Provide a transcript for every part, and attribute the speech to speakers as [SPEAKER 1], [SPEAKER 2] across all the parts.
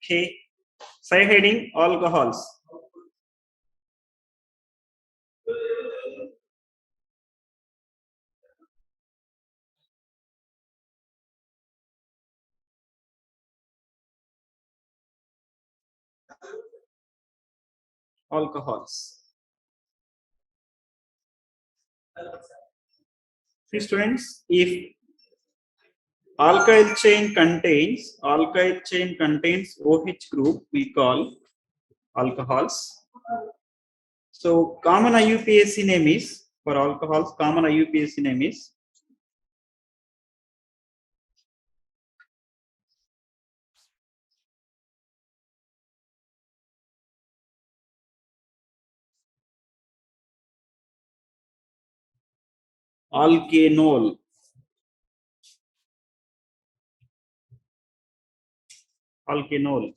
[SPEAKER 1] Okay. Side heading alcohols. Alcohols. See students, if alkyl chain contains OH group, we call alcohols. So common IUPAC name is, for alcohols, common IUPAC name is alkanol. Alkanol.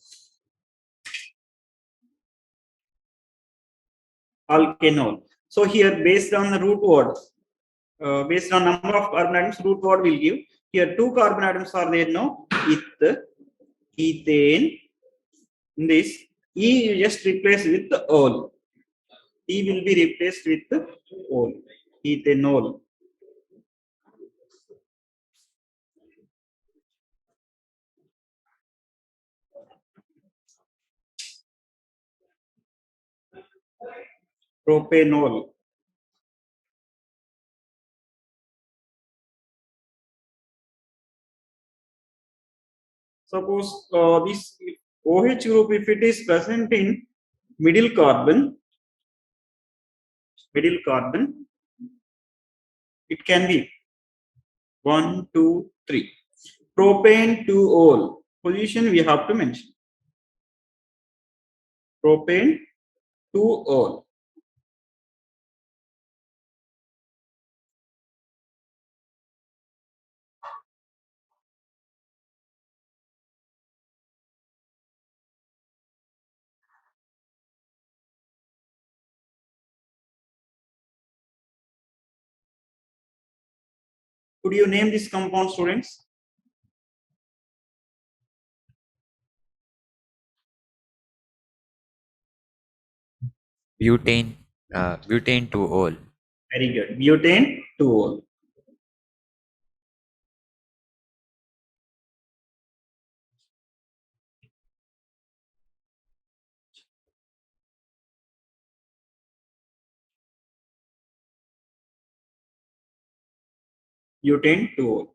[SPEAKER 1] Alkanol. So here, based on the root word, based on number of carbon atoms, root word will give. Here, 2 carbon atoms are there now. Ethane. In this, E you just replace with the ol. E will be replaced with the ol. Ethanol. Propanol. Suppose this OH group, if it is present in middle carbon, it can be 1, 2, 3. Propane to ol. Position we have to mention. Propane to ol. Could you name this compound, students?
[SPEAKER 2] Butane, butane to ol.
[SPEAKER 1] Very good. Butane to ol. Butane to ol.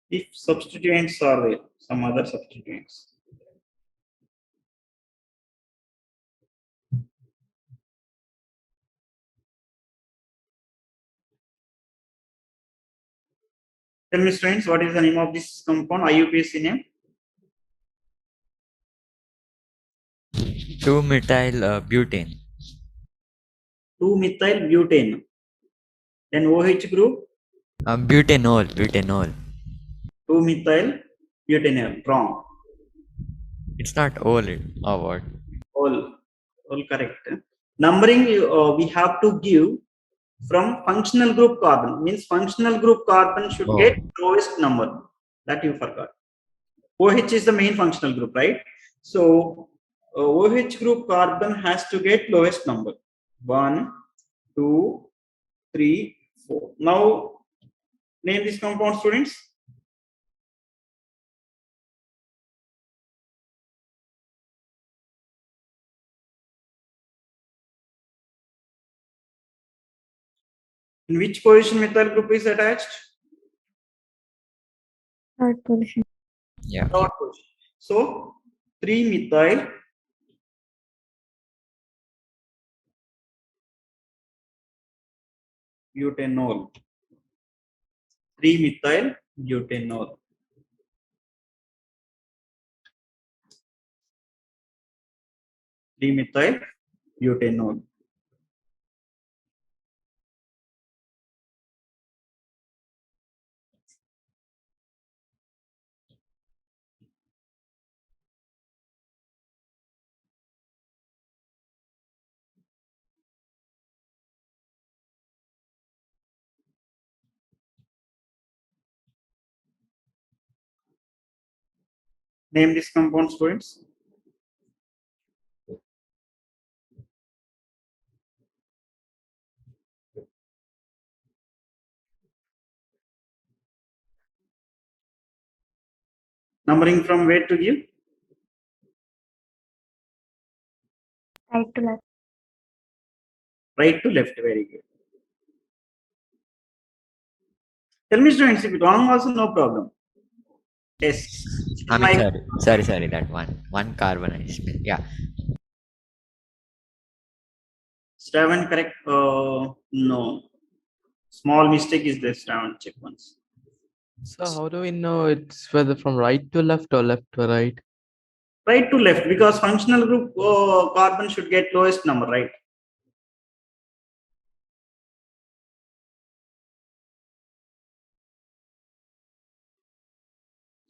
[SPEAKER 1] If substituents are there, some other substituents. Tell me, students, what is the name of this compound? IUPAC name?
[SPEAKER 2] 2-methyl butane.
[SPEAKER 1] 2-methyl butane. Then OH group?
[SPEAKER 2] Butanol.
[SPEAKER 1] 2-methyl butanol. Wrong.
[SPEAKER 2] It's not ol or what?
[SPEAKER 1] All correct. Numbering we have to give from functional group carbon. Means functional group carbon should get lowest number. That you forgot. OH is the main functional group, right? So OH group carbon has to get lowest number. 1, 2, 3, 4. Now name this compound, students. In which position methyl group is attached?
[SPEAKER 3] Third position.
[SPEAKER 2] Yeah.
[SPEAKER 1] Third position. So 3-methyl butanol. 3-methyl butanol. Methyl butanol. Name this compound, students. Numbering from where to give?
[SPEAKER 3] Right to left.
[SPEAKER 1] Right to left. Very good. Tell me, students, if wrong also no problem. Yes.
[SPEAKER 2] I mean, sorry, that one carbon I spelled. Yeah.
[SPEAKER 1] Stravan correct? No. Small mistake is there, Stravan. Check once.
[SPEAKER 4] So how do we know it's whether from right to left or left to right?
[SPEAKER 1] Right to left, because functional group carbon should get lowest number, right?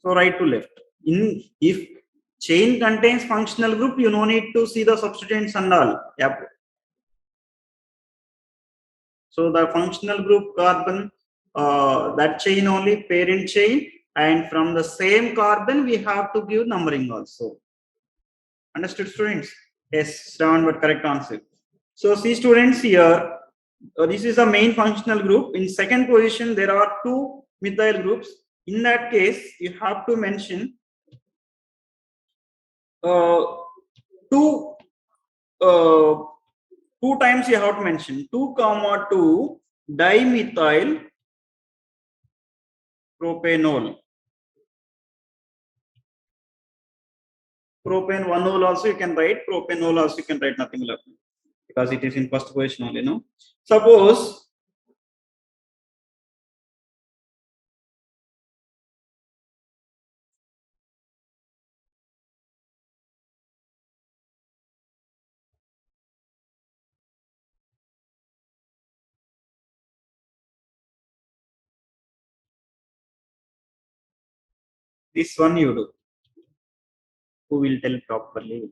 [SPEAKER 1] So right to left. If chain contains functional group, you no need to see the substituents and all. Yep. So the functional group carbon, that chain only parent chain, and from the same carbon we have to give numbering also. Understood, students? Yes, Shravan, but correct answer. So see, students, here, this is a main functional group. In second position, there are two methyl groups. In that case, you have to mention two uh, two times you have to mention 2,2 dimethyl propanol. Propane 1-ol also you can write, propanol also you can write, nothing left, because it is in first position only, no? Suppose this one you do. Who will tell properly?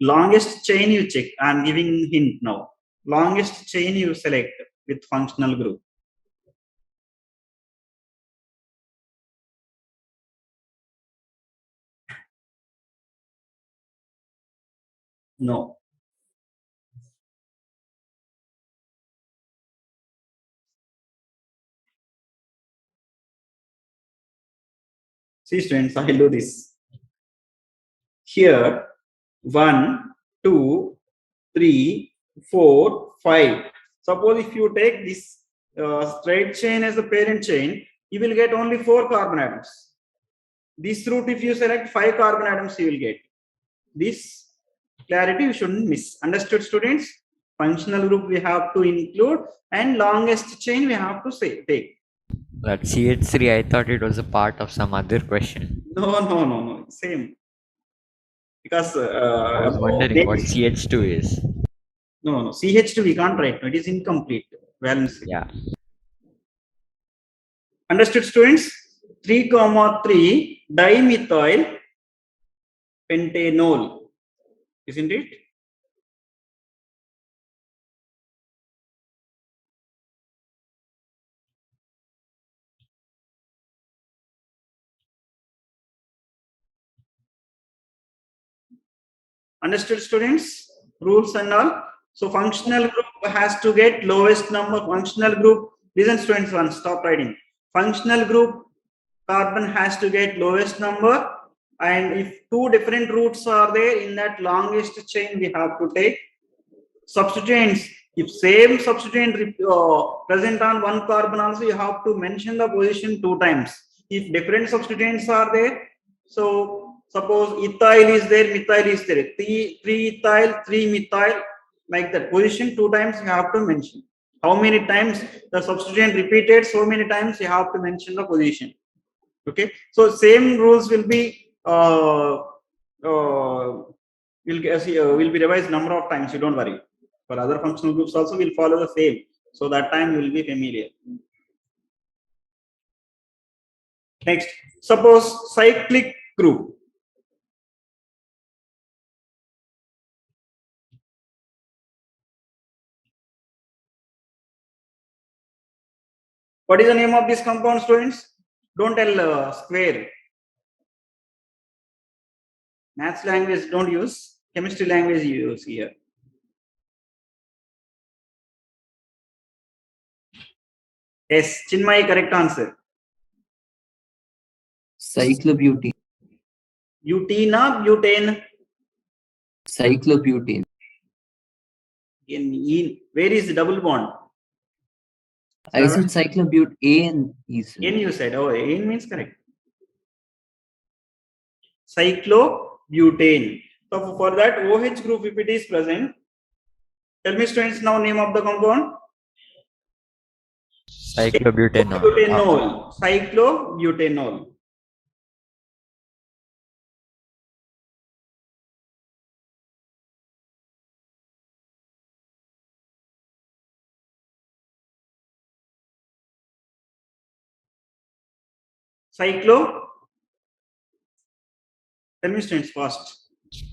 [SPEAKER 1] Longest chain you check. I am giving hint now. Longest chain you select with functional group. No. See, students, I will do this. Here, 1, 2, 3, 4, 5. Suppose if you take this straight chain as the parent chain, you will get only 4 carbon atoms. This route, if you select 5 carbon atoms, you will get. This clarity you shouldn't miss. Understood, students? Functional group we have to include, and longest chain we have to say take.
[SPEAKER 2] That CH3, I thought it was a part of some other question.
[SPEAKER 1] No. Same. Because
[SPEAKER 2] I was wondering what CH2 is.
[SPEAKER 1] No. CH2 we can't write. No, it is incomplete. Valency.
[SPEAKER 2] Yeah.
[SPEAKER 1] Understood, students? 3,3 dimethyl pentanol. Isn't it? Understood, students? Rules and all. So functional group has to get lowest number. Functional group, listen, students, one stop writing. Functional group carbon has to get lowest number, and if two different routes are there, in that longest chain we have to take substituents. If same substituent present on one carbon also, you have to mention the position 2 times. If different substituents are there, so suppose ethyl is there, methyl is there, 3 ethyl, 3 methyl, like that, position 2 times you have to mention. How many times the substituent repeated, so many times you have to mention the position. Okay, so same rules will be will be revised number of times. You don't worry. For other functional groups also will follow the same. So that time you will be familiar. Next, suppose cyclic group. What is the name of this compound, students? Don't tell square. Maths language don't use. Chemistry language you use here. Yes, Chinmay, correct answer.
[SPEAKER 5] Cyclobutene.
[SPEAKER 1] Butena, butane.
[SPEAKER 5] Cyclobutene.
[SPEAKER 1] Where is the double bond?
[SPEAKER 5] I said cyclobutene. A and E.
[SPEAKER 1] N you said. Oh, N means correct. Cyclobutane. So for that OH group, if it is present, tell me, students, now name of the compound.
[SPEAKER 2] Cyclobutanol.
[SPEAKER 1] Butanol. Cyclobutanol. Cyclo. Tell me, students, fast.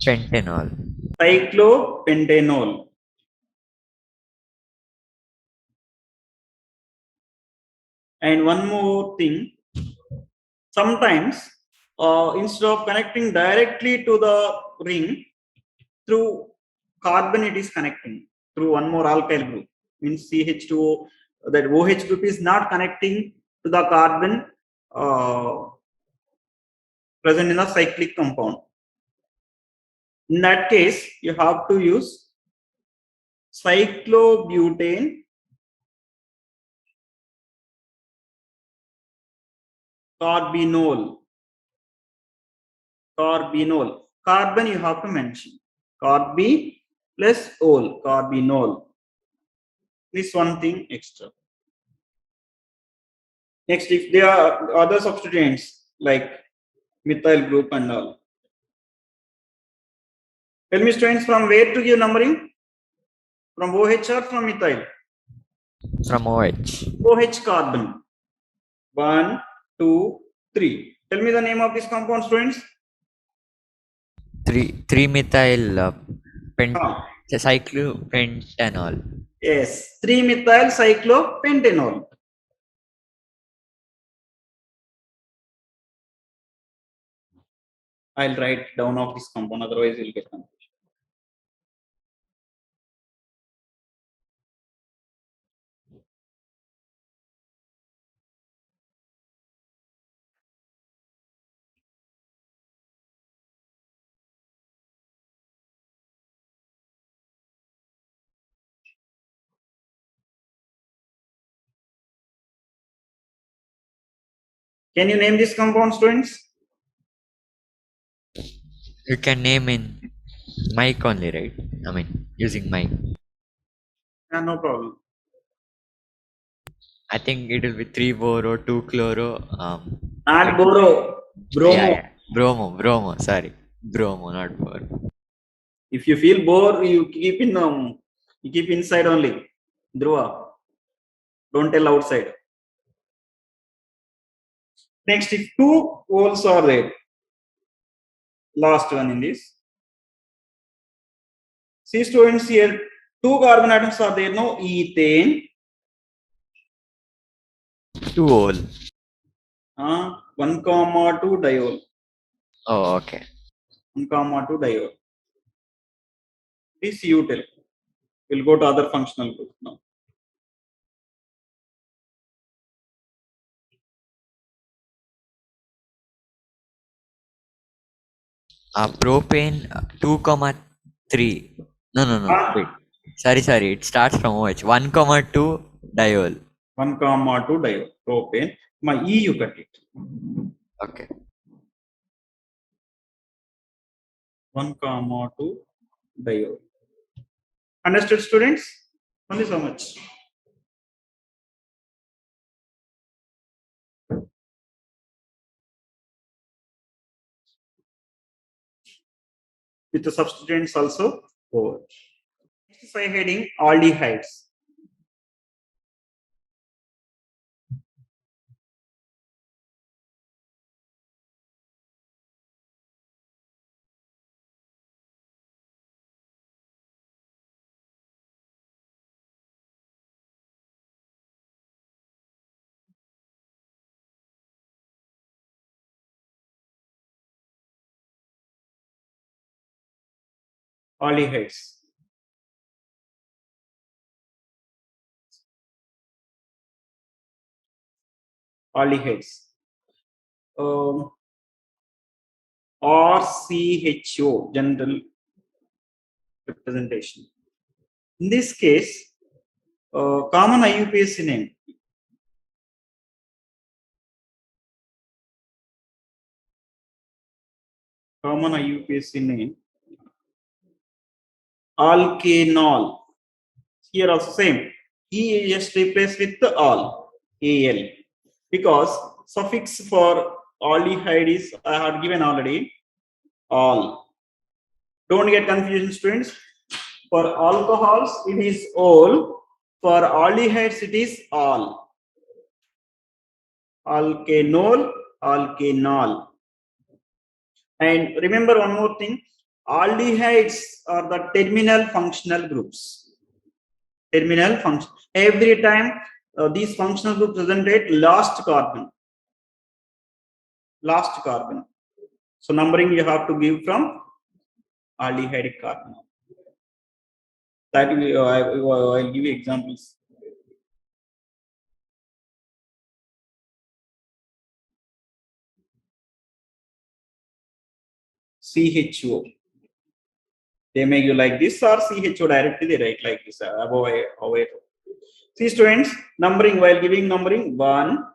[SPEAKER 2] Pentanol.
[SPEAKER 1] Cyclopentanol. And one more thing. Sometimes, instead of connecting directly to the ring, through carbon it is connecting through one more alkyl group, means CH2O. That OH group is not connecting to the carbon present in the cyclic compound. In that case, you have to use cyclobutane carbinol. Carbinol. Carbon you have to mention. Carbi plus ol. Carbinol. This one thing extra. Next, if there are other substituents like methyl group and all. Tell me, students, from where to give numbering? From OH or from methyl?
[SPEAKER 2] From OH.
[SPEAKER 1] OH carbon. 1, 2, 3. Tell me the name of this compound, students.
[SPEAKER 2] 3-methyl
[SPEAKER 1] Ah,
[SPEAKER 2] cyclopentanol.
[SPEAKER 1] yes, 3-methyl cyclopentanol. I'll write down of this compound, otherwise you'll get confused. Can you name this compound, students?
[SPEAKER 2] You can name in mic only, right? I mean, using mic.
[SPEAKER 1] No problem.
[SPEAKER 2] I think it will be 3-boro, 2-chloro.
[SPEAKER 1] Not boro, bromo.
[SPEAKER 2] Yeah. Bromo. Sorry, bromo, not boro.
[SPEAKER 1] If you feel bored, you keep inside only. Dhruva. Don't tell outside. Next, if 2 holes are there, last one in this. See, students, here 2 carbon atoms are there. No, ethane.
[SPEAKER 2] 2-ol.
[SPEAKER 1] 1,2 diol.
[SPEAKER 2] Oh, okay.
[SPEAKER 1] 1,2 diol. This util. We'll go to other functional group now.
[SPEAKER 2] Propane 2,3. No. Wait. Sorry. It starts from OH. 1,2 diol.
[SPEAKER 1] 1,2 diol. Propane. My E you cut it.
[SPEAKER 2] Okay.
[SPEAKER 1] 1,2 diol. Understood, students? Only so much. with the substituents also over. Next by heading aldehydes. Aldehydes. Aldehydes. RCHO, general representation. In this case, common IUPAC name. Common IUPAC name. Alkanol. Here also same. E is just replaced with the al, al, because suffix for aldehyde is I had given already al. Don't get confusion, students. For alcohols it is all. For aldehydes it is al. Alkanol, alkanol. And remember one more thing. Aldehydes are the terminal functional groups. Terminal function. Every time these functional groups represent last carbon. Last carbon. So numbering you have to give from aldehyde carbon. That I'll give you examples. CHO. They make you like this, or CHO directly they write like this. See students, numbering, while giving numbering 1,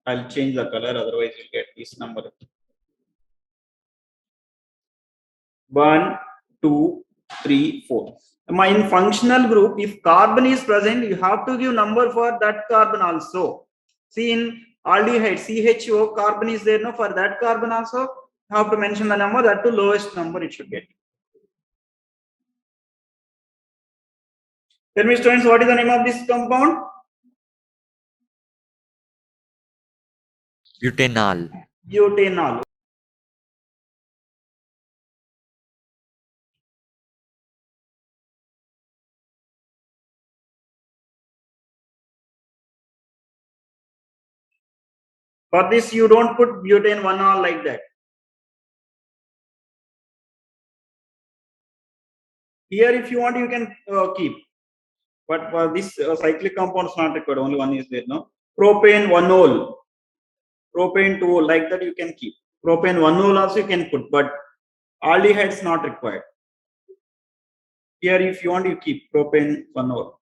[SPEAKER 1] I'll change the color, otherwise you'll get this number. 1, 2, 3, 4. In functional group, if carbon is present, you have to give number for that carbon also. See in aldehyde, CHO, carbon is there, no? For that carbon also, you have to mention the number, that to lowest number it should get. Tell me students, what is the name of this compound?
[SPEAKER 2] Butanol.
[SPEAKER 1] Butanol. For this, you don't put butane 1-ol like that. Here, if you want, you can keep. But for this cyclic compound is not required. Only one is there. No, propane 1-ol, propane 2-ol, like that you can keep. Propane 1-ol also you can put, but aldehyde is not required. Here, if you want, you keep propane 1-ol.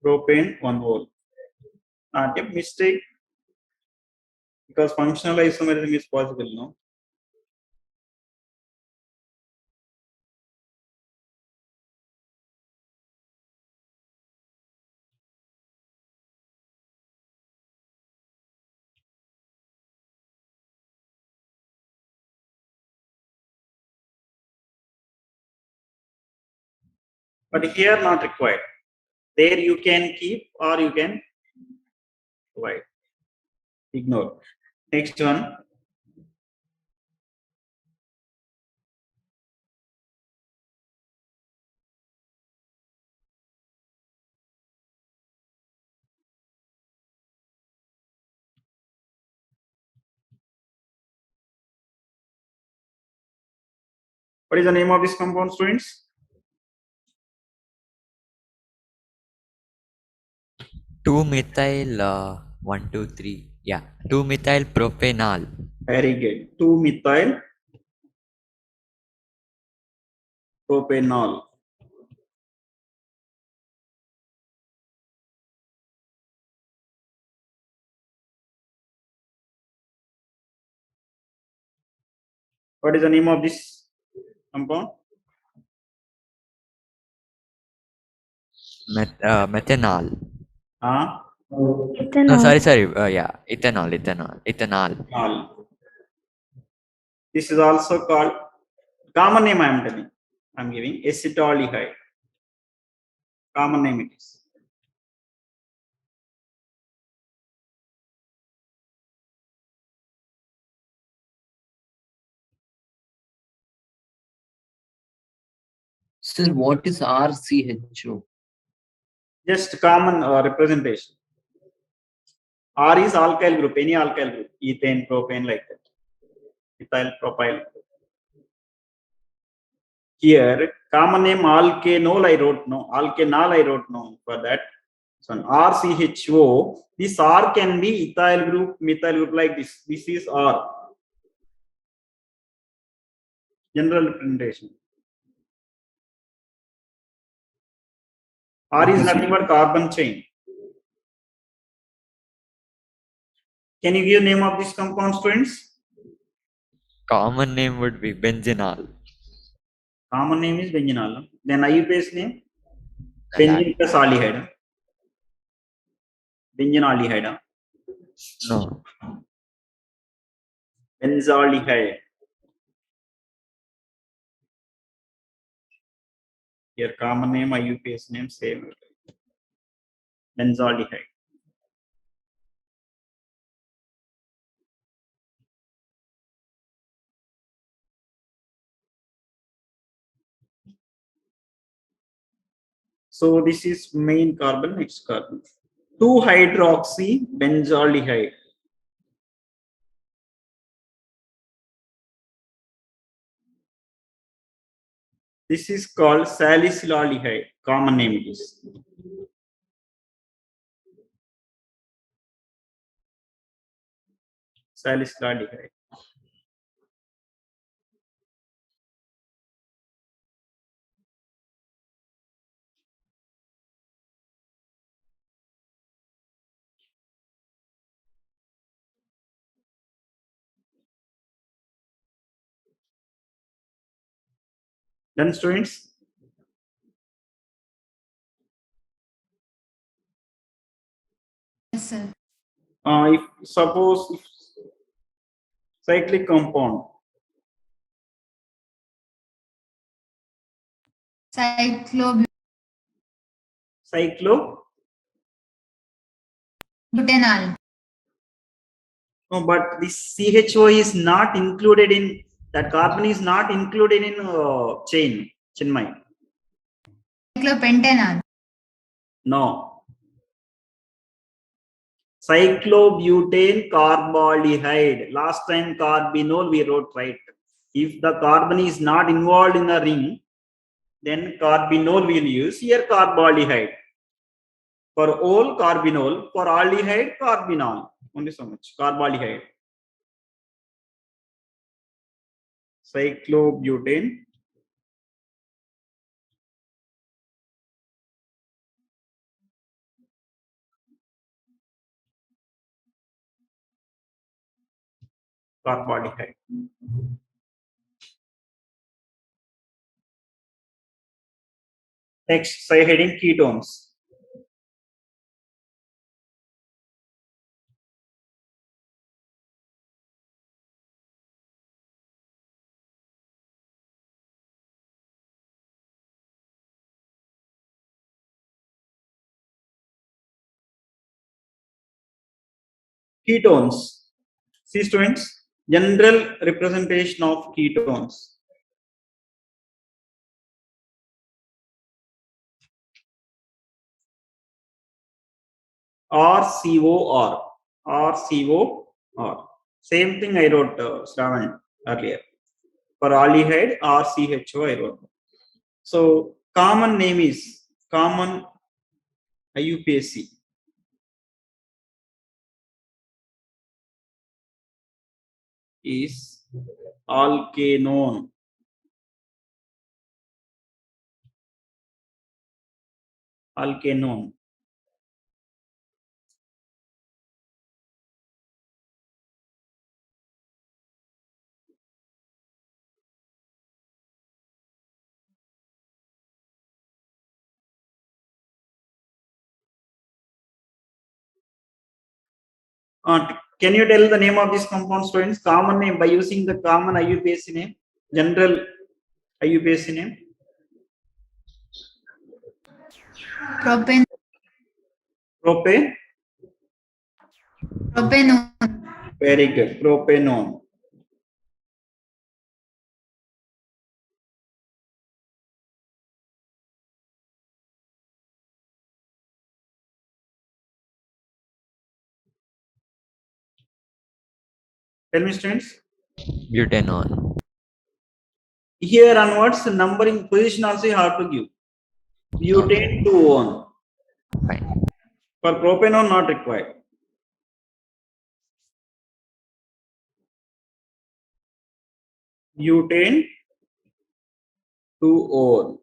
[SPEAKER 1] Propane 1-ol. Not a mistake, because functional isomerism is possible. No. But here not required. There you can keep or you can provide. Ignore. Next one. What is the name of this compound, students?
[SPEAKER 2] 2-methyl 1, 2, 3. Yeah, 2-methyl propanol.
[SPEAKER 1] Very good. 2-methyl propanol. What is the name of this compound?
[SPEAKER 2] Methanol.
[SPEAKER 1] Ah,
[SPEAKER 2] No,
[SPEAKER 3] Ethanol.
[SPEAKER 2] sorry. Yeah, ethanol.
[SPEAKER 1] all. This is also called common name. I am telling. I am giving acetaldehyde. Common name it is.
[SPEAKER 5] Sir, what is RCHO?
[SPEAKER 1] Just common representation. R is alkyl group, any alkyl group, ethane, propane, like that. Ethyl, propyl. Here, common name alkanol I wrote no, alkanol I wrote no for that. So RCHO, this R can be ethyl group, methyl group like this. This is R. General representation. R is nothing but carbon chain. Can you give name of this compound, students?
[SPEAKER 2] Common name would be benzenol.
[SPEAKER 1] Common name is benzenol. Then IUPAC name?
[SPEAKER 2] That
[SPEAKER 1] Benzene plus aldehyde. Benzenaldehyde.
[SPEAKER 2] no.
[SPEAKER 1] Benzaldehyde. Here common name, IUPAC name, same. Benzaldehyde. So this is main carbon, next carbon. 2-hydroxy benzaldehyde. This is called salicylaldehyde. Common name it is. Salicylaldehyde. Then students,
[SPEAKER 6] Yes, sir.
[SPEAKER 1] if suppose if cyclic compound,
[SPEAKER 6] Cyclobutanol.
[SPEAKER 1] cyclo, no, but this CHO is not included in that carbon is not included in chain, Chinmay.
[SPEAKER 6] Cyclopentanol.
[SPEAKER 1] No. Cyclobutane carbaldehyde. Last time carbinol we wrote right. If the carbon is not involved in the ring, then carbinol we will use. Here carbaldehyde. For all carbinol, for aldehyde carbinol. Only so much. Carbaldehyde. Cyclobutane. Carbaldehyde. Next, say heading ketones. Ketones. See students, general representation of ketones. RCOR. RCOR. Same thing I wrote Shravan earlier. For aldehyde, RCHO I wrote. So common name is common IUPAC. Is alkanone. Alkanone. Can you tell the name of this compound, students? Common name by using the common IUPAC name, general IUPAC name.
[SPEAKER 6] Propane.
[SPEAKER 1] Propane.
[SPEAKER 6] Propanone.
[SPEAKER 1] Very good. Propanone. Tell me, students.
[SPEAKER 2] Butanol.
[SPEAKER 1] Here onwards, numbering position also you have to give. Butane to 1.
[SPEAKER 2] Fine.
[SPEAKER 1] For propanone, not required. Butane to 1.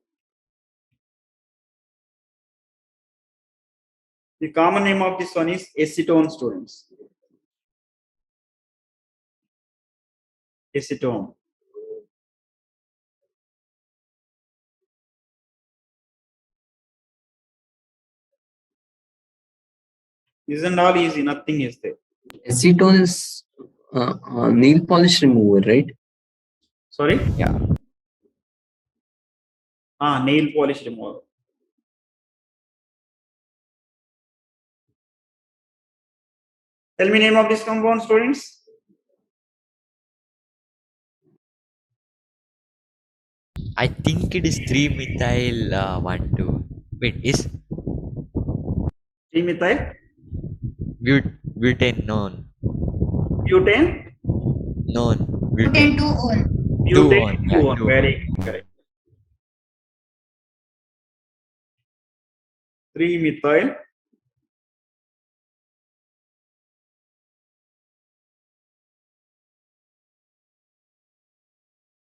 [SPEAKER 1] The common name of this one is acetone, students. Acetone. Isn't all easy, nothing is there.
[SPEAKER 5] Acetone is nail polish remover, right?
[SPEAKER 1] Sorry?
[SPEAKER 2] Yeah.
[SPEAKER 1] Nail polish remover. Tell me name of this compound, students.
[SPEAKER 2] I think it is 3-methyl 1,2. Wait, is
[SPEAKER 1] 3-methyl
[SPEAKER 2] butanone?
[SPEAKER 1] butane.
[SPEAKER 2] Non.
[SPEAKER 6] Butane
[SPEAKER 2] Butane.
[SPEAKER 6] 2-one.
[SPEAKER 1] Butane
[SPEAKER 2] 2-1. Yeah,
[SPEAKER 1] 2-1.
[SPEAKER 2] 2-1.
[SPEAKER 1] Very correct. 3-methyl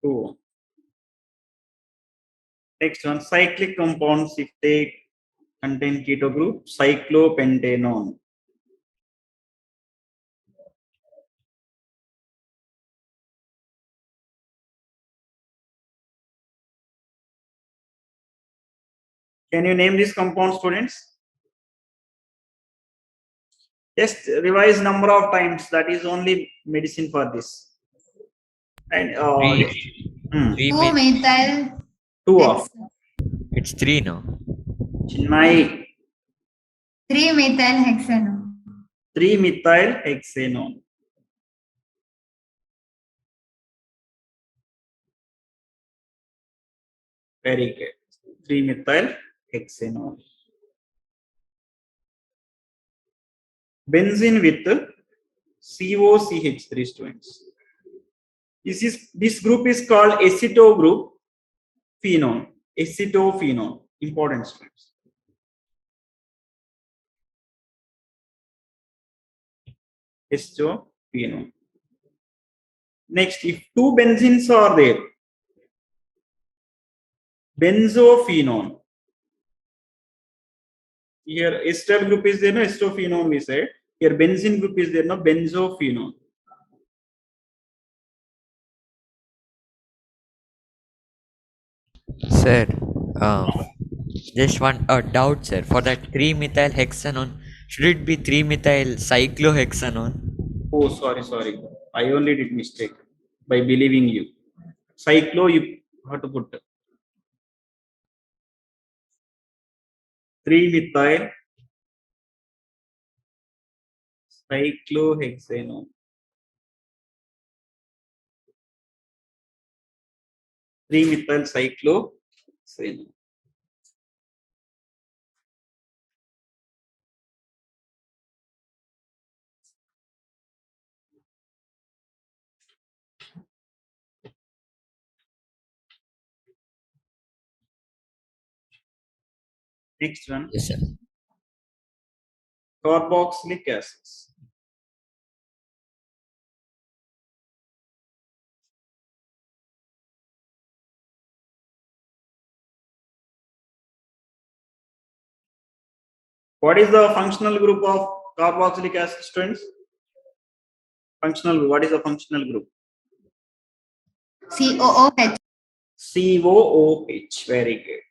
[SPEAKER 1] two. Next one, cyclic compounds if they contain keto group, cyclopentanone. Can you name this compound, students? Just revise number of times. That is only medicine for this. And
[SPEAKER 2] Three.
[SPEAKER 1] hmm,
[SPEAKER 6] 2-methyl.
[SPEAKER 1] 2 of
[SPEAKER 2] It's 3 now.
[SPEAKER 1] Chinmay,
[SPEAKER 6] 3-methyl hexanone.
[SPEAKER 1] 3-methyl hexanone. Very good. 3-methyl hexanone. Benzene with COCH3, students. This group is called aceto group phenone. Acetophenone. Important, students. Acetophenone. Next, if two benzenes are there, benzophenone. Here ester group is there, no acetophenone we said. Here benzene group is there, no benzophenone.
[SPEAKER 2] Sir, just one doubt, sir. For that 3-methyl hexanone, should it be 3-methyl cyclohexanone?
[SPEAKER 1] Oh, sorry. I only did mistake by believing you. Cyclo, you have to put 3-methyl cyclohexanone. 3-methyl cyclohexanone. Next one,
[SPEAKER 2] Yes, sir.
[SPEAKER 1] carboxylic acids. What is the functional group of carboxylic acid, students? Functional group. What is the functional group?
[SPEAKER 6] COOH.
[SPEAKER 1] COOH. Very good.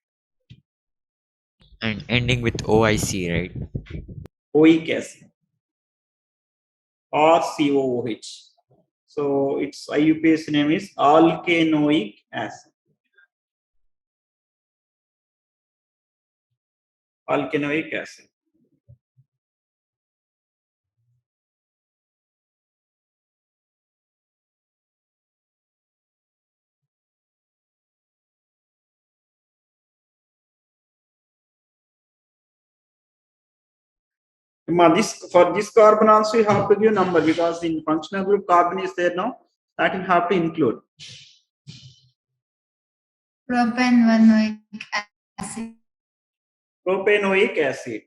[SPEAKER 2] And ending with OIC, right?
[SPEAKER 1] Oic acid. or COOH. So its IUPAC name is alkanoic acid. Alkanoic acid. For this carbon also you have to give number, because in functional group carbon is there now, that you have to include.
[SPEAKER 6] Propanoic acid.
[SPEAKER 1] Propanoic acid.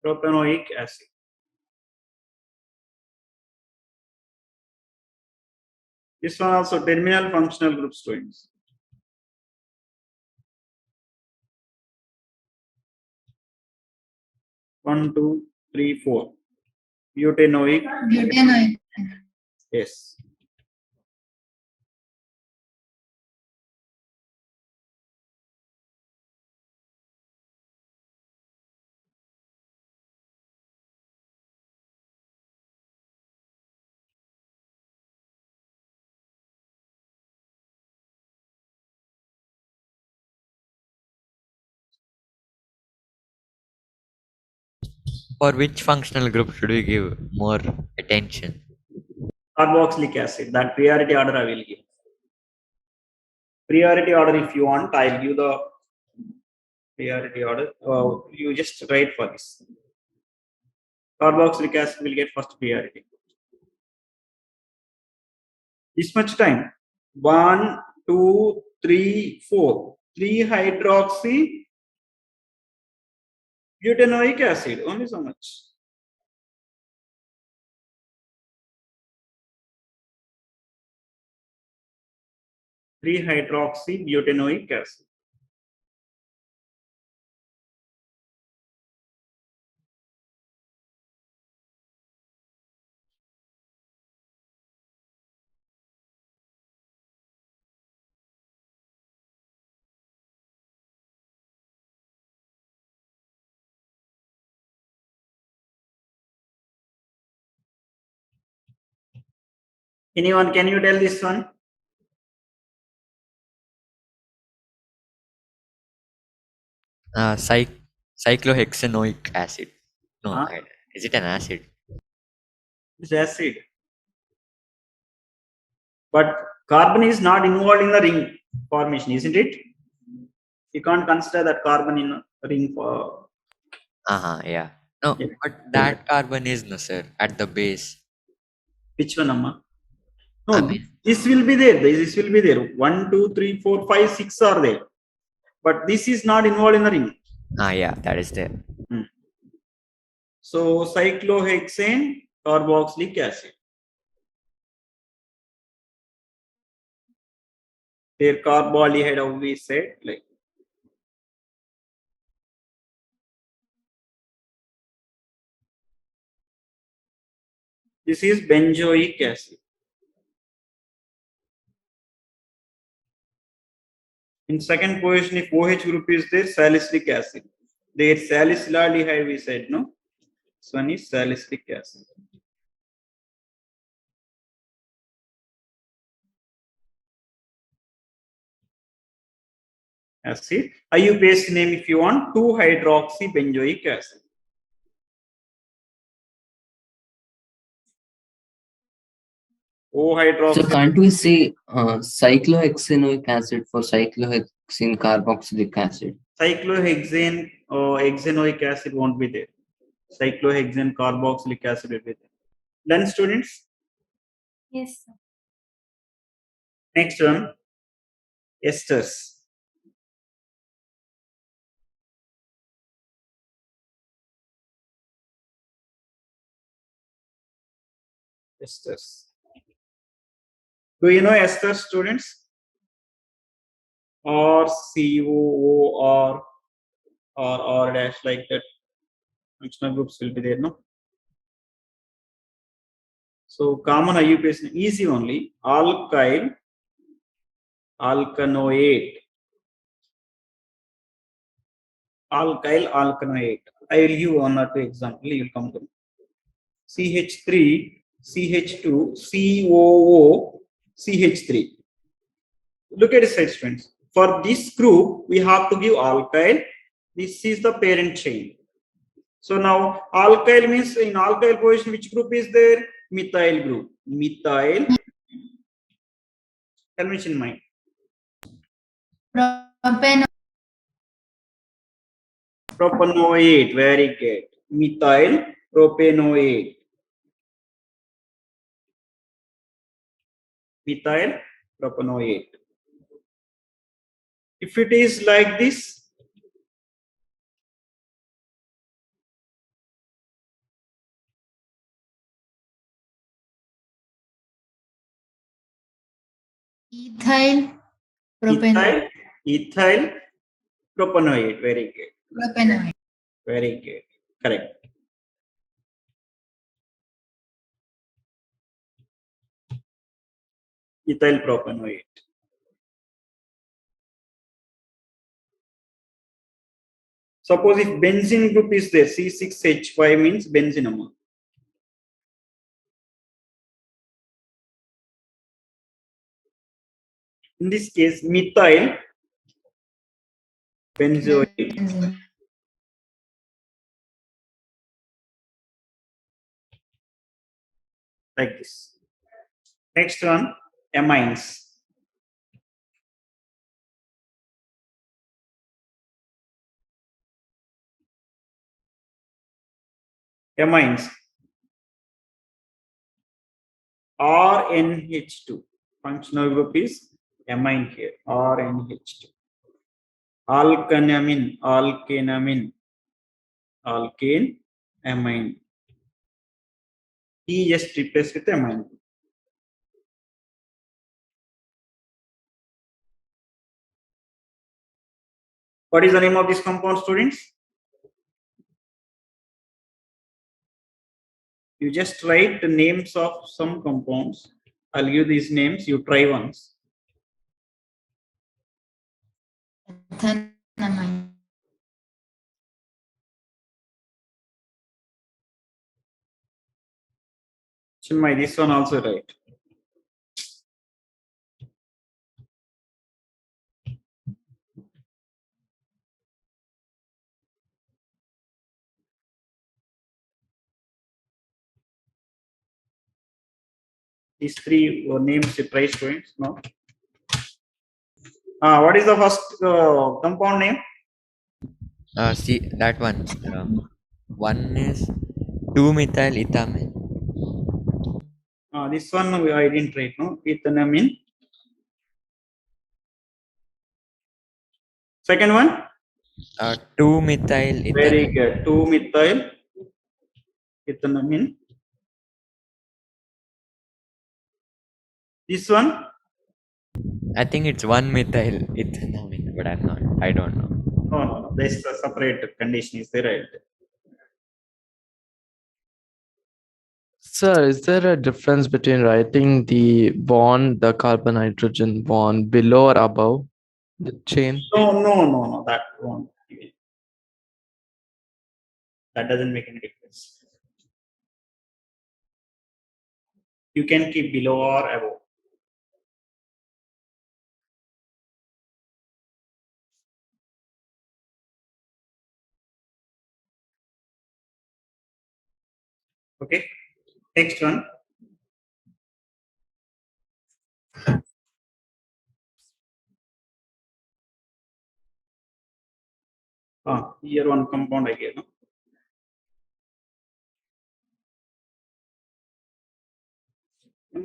[SPEAKER 1] Propanoic acid. This one also terminal functional group students. One, two, three, four. Butanoic.
[SPEAKER 6] Butanoic.
[SPEAKER 1] Yes.
[SPEAKER 2] For which functional group should we give more attention?
[SPEAKER 1] Carboxylic acid. That priority order I will give. Priority order, if you want, I'll give the priority order. You just write for this. Carboxylic acid will get first priority. This much time. 1, 2, 3, 4. 3 hydroxy butanoic acid. Only so much. Three hydroxy butanoic acid. Anyone, can you tell this one?
[SPEAKER 2] Cyclohexanoic acid. No,
[SPEAKER 1] Huh?
[SPEAKER 2] is it an acid?
[SPEAKER 1] It's acid. But carbon is not involved in the ring formation, isn't it? You can't consider that carbon in a ring for.
[SPEAKER 2] Yeah. No,
[SPEAKER 1] Yeah.
[SPEAKER 2] but that carbon is no, sir, at the base.
[SPEAKER 1] Which one, Amma? No,
[SPEAKER 2] I mean,
[SPEAKER 1] this will be there. This will be there. 1, 2, 3, 4, 5, 6 are there. But this is not involved in the ring.
[SPEAKER 2] yeah, that is there.
[SPEAKER 1] So cyclohexane carboxylic acid. Their carbolhydrate, how we said, like. This is benzoic acid. In second position, if OH group is there, salicylic acid. Their salicylaldehyde we said, no? This one is salicylic acid. Acid. IUPAC name if you want, 2-hydroxy benzoic acid. O-hydroxy.
[SPEAKER 5] So can't we say cyclohexanoic acid for cyclohexene carboxylic acid?
[SPEAKER 1] Cyclohexane or hexanoic acid won't be there. Cyclohexane carboxylic acid will be there. Done, students?
[SPEAKER 3] Yes, sir.
[SPEAKER 1] Next one, esters. Esters. Do you know esters, students? Or COO or dash like that. Functional groups will be there, no? So common IUPAC, easy only. Alkyl, alkanoate, alkyl alkanoate. I will give one or two example. You will come to CH3, CH2, COO, CH3. Look at this, students. For this group, we have to give alkyl. This is the parent chain. So now alkyl means in alkyl position, which group is there? Methyl group. Methyl. Tell me in mind.
[SPEAKER 6] Propanoate.
[SPEAKER 1] Propanoate. Very good. Methyl propanoate. Methyl propanoate. If it is like this,
[SPEAKER 6] Ethyl propanoate.
[SPEAKER 1] ethyl propanoate. Very good.
[SPEAKER 6] Propanoate.
[SPEAKER 1] Very good. Correct. Ethyl propanoate. Suppose if benzene group is there, C6H5 means benzenamine. In this case, methyl benzoate.
[SPEAKER 6] Benzene.
[SPEAKER 1] Like this. Next one, amines. Amines. RNH2. Functional group is amine here. RNH2. Alkanamine. Alkanamine. Alkane. Amine. He just replaced with amine. What is the name of this compound, students? You just write the names of some compounds. I'll give these names. You try once.
[SPEAKER 6] Ethanamine.
[SPEAKER 1] Chinmay, this one also right. These three names you try, students. No. What is the first compound name?
[SPEAKER 2] See that one. One is 2-methyl ethamine.
[SPEAKER 1] This one I didn't write. No, ethanamine. Second one.
[SPEAKER 2] 2-methyl ethanine.
[SPEAKER 1] Very good. 2-methyl ethanamine. This one.
[SPEAKER 2] I think it's 1-methyl ethanamine, but I don't know.
[SPEAKER 1] No. This a separate condition is there. Right?
[SPEAKER 4] Sir, is there a difference between writing the bond, the carbon hydrogen bond below or above the chain?
[SPEAKER 1] No. That won't. That doesn't make any difference. You can keep below or above. Okay. Next one. Here one compound I gave. No?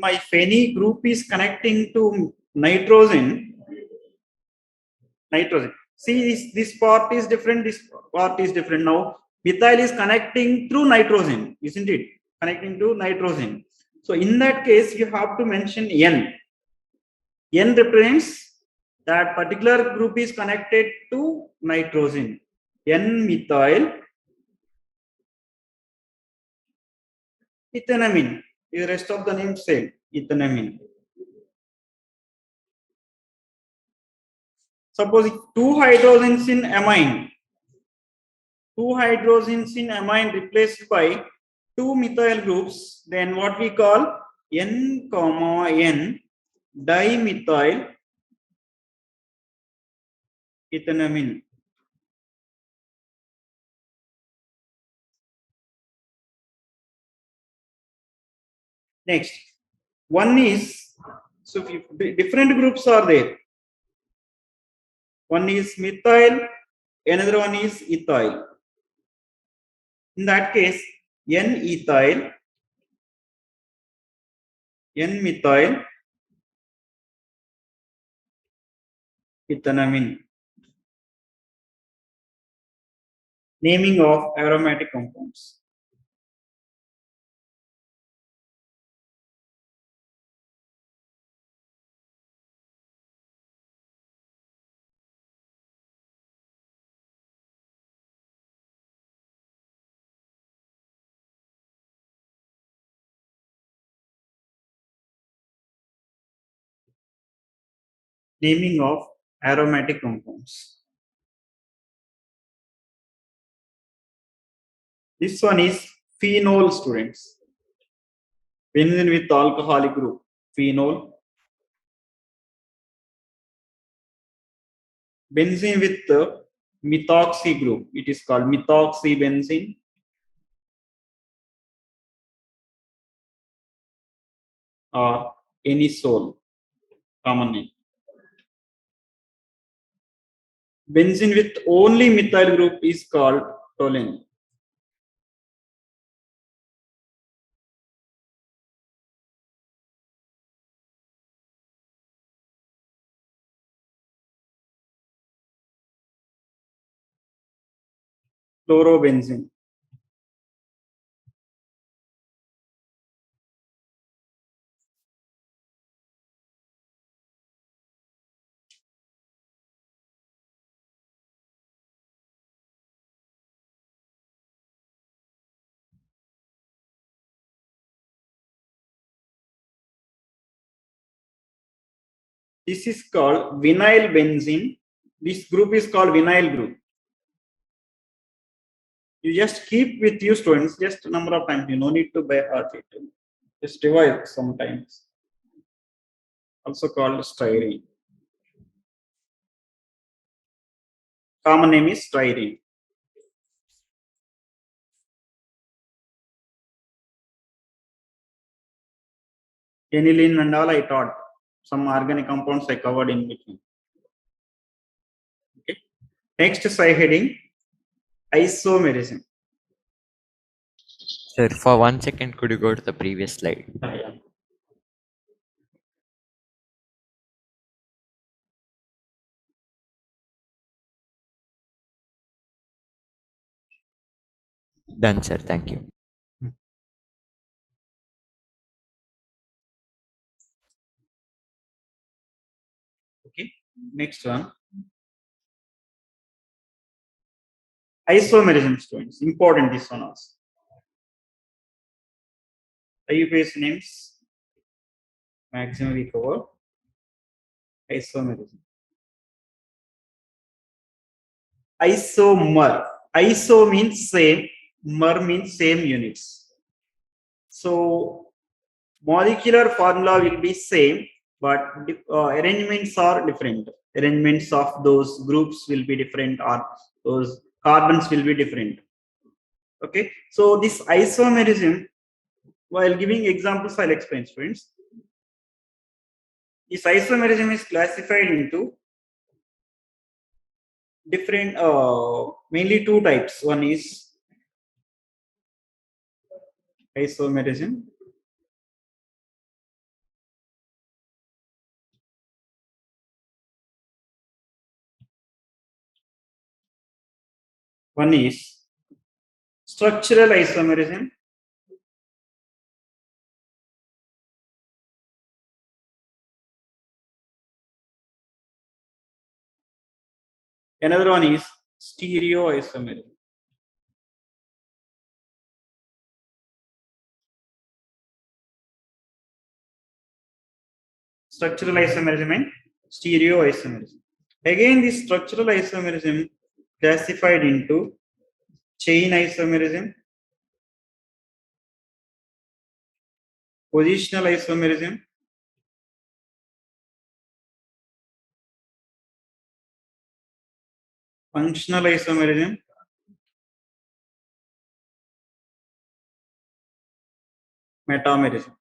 [SPEAKER 1] If any group is connecting to nitrogen. See, this part is different. This part is different. Now, methyl is connecting through nitrogen, isn't it? Connecting to nitrogen. So, in that case, you have to mention N. N represents that particular group is connected to nitrogen. N-methyl ethanamine. The rest of the name same. Ethanamine. Suppose two hydrogens in amine. two hydrogens in amine replaced by two methyl groups, then what we call N comma N dimethyl ethanamine. Next, one is, so different groups are there. One is methyl, another one is ethyl. In that case, N-ethyl, N-methyl ethanamine. Naming of aromatic compounds. Naming of aromatic compounds. This one is phenol, students. Benzene with alcoholic group, phenol. Benzene with the methoxy group, it is called methoxybenzene. Or anisole, common name. Benzene with only methyl group is called toluene. Chlorobenzene. This is called vinyl benzene. This group is called vinyl group. You just keep with you, students, just a number of times. You no need to by heart it. Just revise sometimes. Also called styrene. Common name is styrene. Aniline and all I taught. Some organic compounds I covered in between. Okay. Next side heading, isomerism.
[SPEAKER 2] Sir, for 1 second, could you go to the previous slide?
[SPEAKER 1] Yeah.
[SPEAKER 2] Done, sir. Thank you.
[SPEAKER 1] Okay. Next one. Isomerism, students. Important this one also. IUPAC names. Maximum we cover. Isomerism. Isomer. Iso means same. Mer means same units. So molecular formula will be same, but arrangements are different. Arrangements of those groups will be different, or those carbons will be different. Okay, so this isomerism, while giving examples, I'll explain, friends. This isomerism is classified into different, mainly two types. One is isomerism. One is structural isomerism. Another one is stereoisomerism. Structural isomerism and stereoisomerism. Again, this structural isomerism classified into chain isomerism, positional isomerism, functional isomerism, metamerism.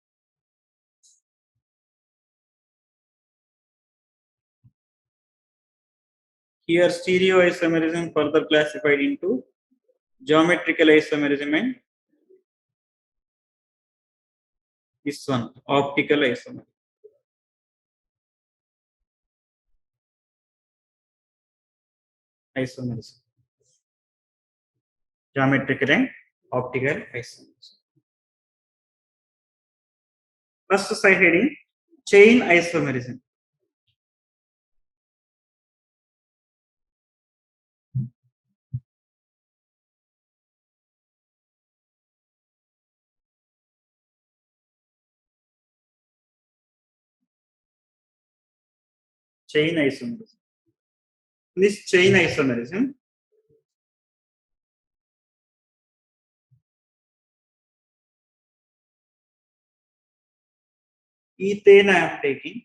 [SPEAKER 1] Here stereoisomerism further classified into geometrical isomerism and this one optical isomerism. Geometrical and optical isomerism. First side heading chain isomerism. Chain isomerism. This chain isomerism ethane I am taking.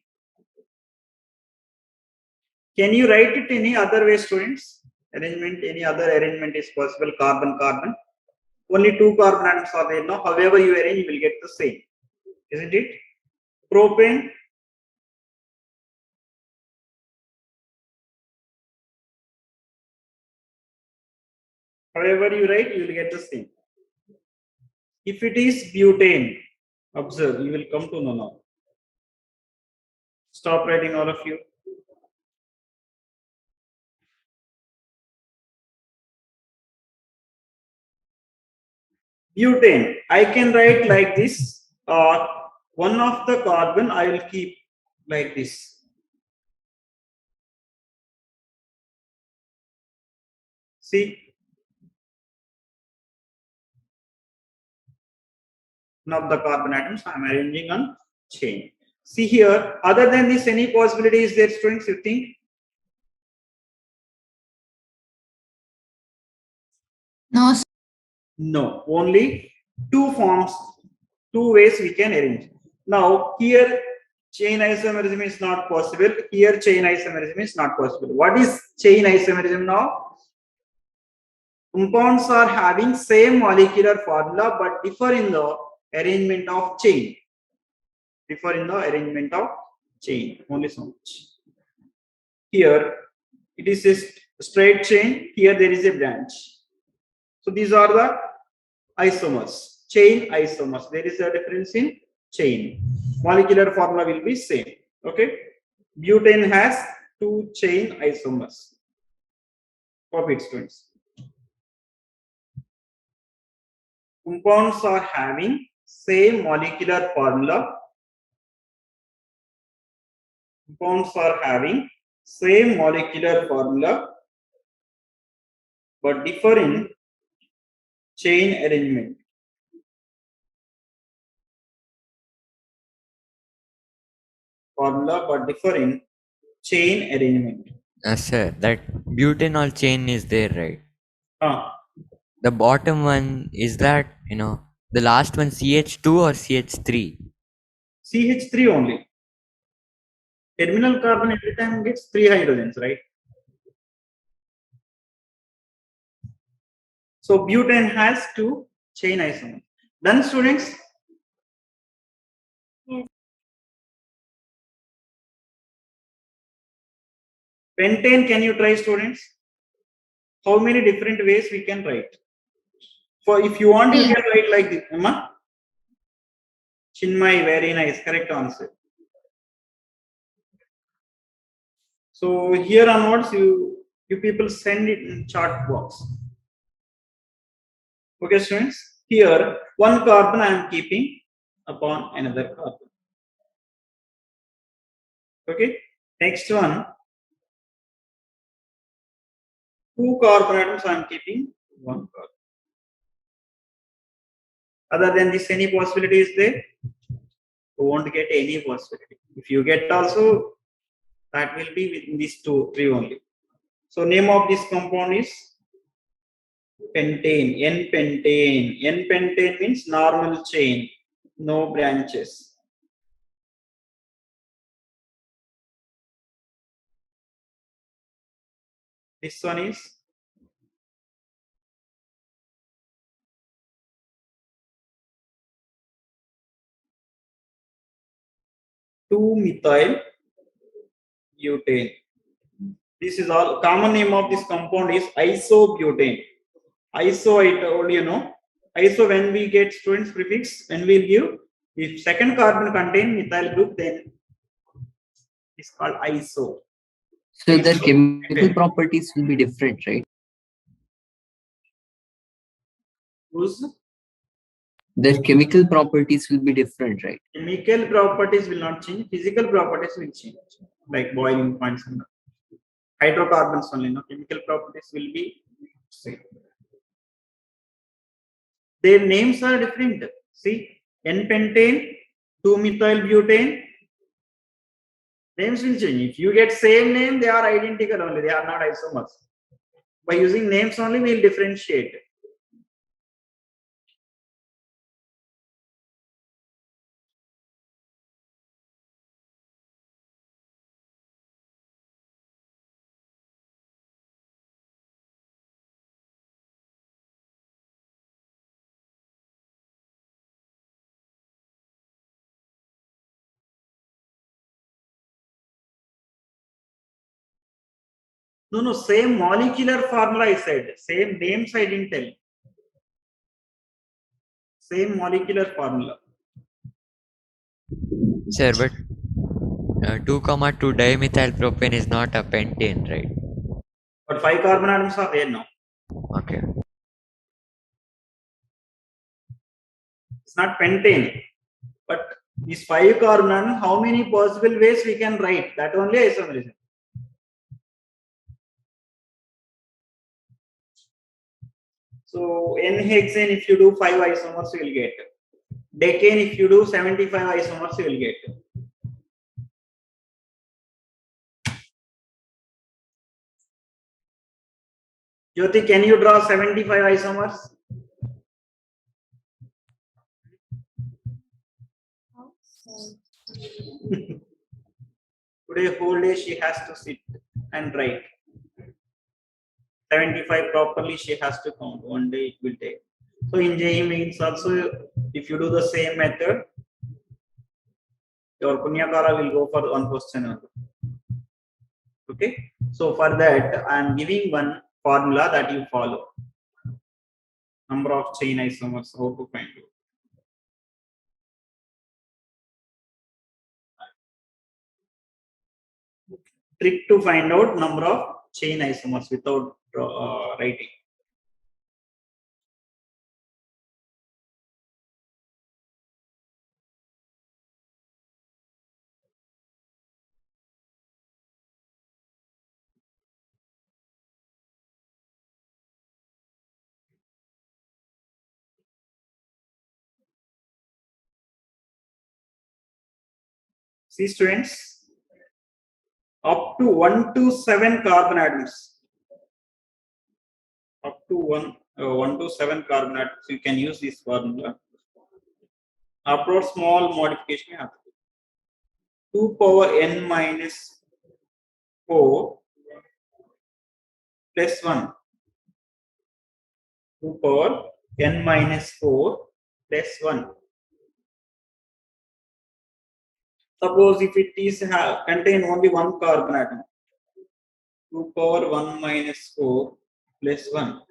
[SPEAKER 1] Can you write it any other way, students? Arrangement, any other arrangement is possible. Carbon, carbon. Only 2 carbon atoms are there now. However you arrange, you will get the same. Isn't it? Propane. However you write, you will get the same. If it is butane, observe, you will come to know now. Stop writing, all of you. Butane, I can write like this, or one of the carbon I will keep like this. See, one of the carbon atoms I am arranging on chain. See here, other than this, any possibility is there, students, you think?
[SPEAKER 6] No, sir.
[SPEAKER 1] No, only 2 forms, 2 ways we can arrange. Now, here chain isomerism is not possible. Here chain isomerism is not possible. What is chain isomerism now? Compounds are having same molecular formula but differ in the arrangement of chain. Differ in the arrangement of chain. Only so much. Here it is a straight chain. Here there is a branch. So these are the isomers. Chain isomers. There is a difference in chain. Molecular formula will be same. Okay. Butane has 2 chain isomers. Copy it, students. Compounds are having same molecular formula. Compounds are having same molecular formula but differ in chain arrangement. Formula but differ in chain arrangement.
[SPEAKER 2] Sir, that butanol chain is there, right? The bottom one is that, the last one CH2 or CH3?
[SPEAKER 1] CH3 only. Terminal carbon every time gets 3 hydrogens, right? So butane has 2 chain isomers. Done, students?
[SPEAKER 3] Yes.
[SPEAKER 1] Pentane, can you try, students? How many different ways we can write? For if you want, you can write like this. Emma? Chinmay, very nice. Correct answer. So here onwards, you people send it in chat box. Okay, students. Here, 1 carbon I am keeping upon another carbon. Okay. Next one. 2 carbon atoms I am keeping 1 carbon. Other than this, any possibility is there? You won't get any possibility. If you get also, that will be within these 2, 3 only. So name of this compound is Pentane, N-pentane. N-pentane means normal chain, no branches. This one is 2-methyl butane. This is all. Common name of this compound is isobutane. Iso, I told you know. Iso, when we get students prefix, when we'll give, if second carbon contain methyl group, then it's called iso.
[SPEAKER 5] So their chemical properties will be different, right?
[SPEAKER 1] Whose
[SPEAKER 5] Their chemical properties will be different, right?
[SPEAKER 1] chemical properties will not change, physical properties will change, like boiling points and hydrocarbons only. No, chemical properties will be same. Their names are different. See, N-pentane, 2-methyl butane. Names will change. If you get same name, they are identical only. They are not isomers. By using names only, we will differentiate. No, same molecular formula I said. Same names I didn't tell. Same molecular formula.
[SPEAKER 2] Sir, but 2,2 dimethyl propane is not a pentane, right?
[SPEAKER 1] But 5 carbon atoms are there now.
[SPEAKER 2] Okay.
[SPEAKER 1] It's not pentane. But these 5 carbon atoms, how many possible ways we can write? That only isomerism. So N-hexane, if you do 5 isomers, you will get. Decane, if you do 75 isomers, you will get. Jyoti, can you draw 75 isomers? Today whole day she has to sit and write. 75 properly she has to count. One day it will take. So in JEE means also, if you do the same method, your Punyakara will go for one question only. Okay. So for that, I am giving one formula that you follow. Number of chain isomers, how to find it. Trick to find out number of chain isomers without writing. See students, up to 1 to 7 carbon atoms. Up to 1 to 7 carbon atoms, you can use this formula. After small modification, you have to do 2 power n minus 4 plus 1. 2 power n minus 4 plus 1. Suppose if it is contain only 1 carbon atom, 2 power 1 minus 4 plus 1.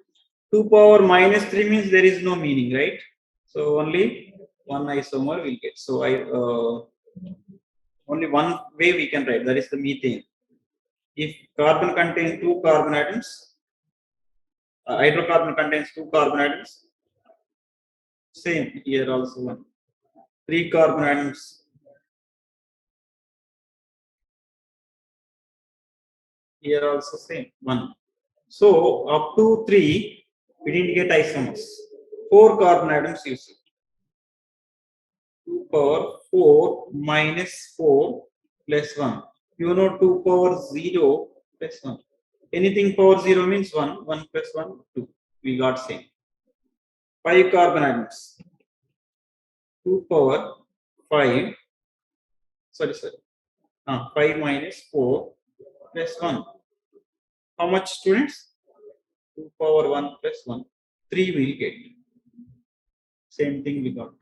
[SPEAKER 1] 2 power minus 3 means there is no meaning, right? So only one isomer will get. So only one way we can write, that is the methane. If carbon contains 2 carbon atoms, hydrocarbon contains 2 carbon atoms, same here also 1. 3 carbon atoms, here also same 1. So up to 3 we didn't get isomers. 4 carbon atoms you see. 2 power 4 minus 4 plus 1. You know 2 power 0 plus 1. Anything power 0 means 1. 1 plus 1, 2. we got same. 5 carbon atoms. 2 power 5. Sorry. 5 minus 4 plus 1. How much, students? 2 power 1 plus 1. 3 will get. Same thing we got.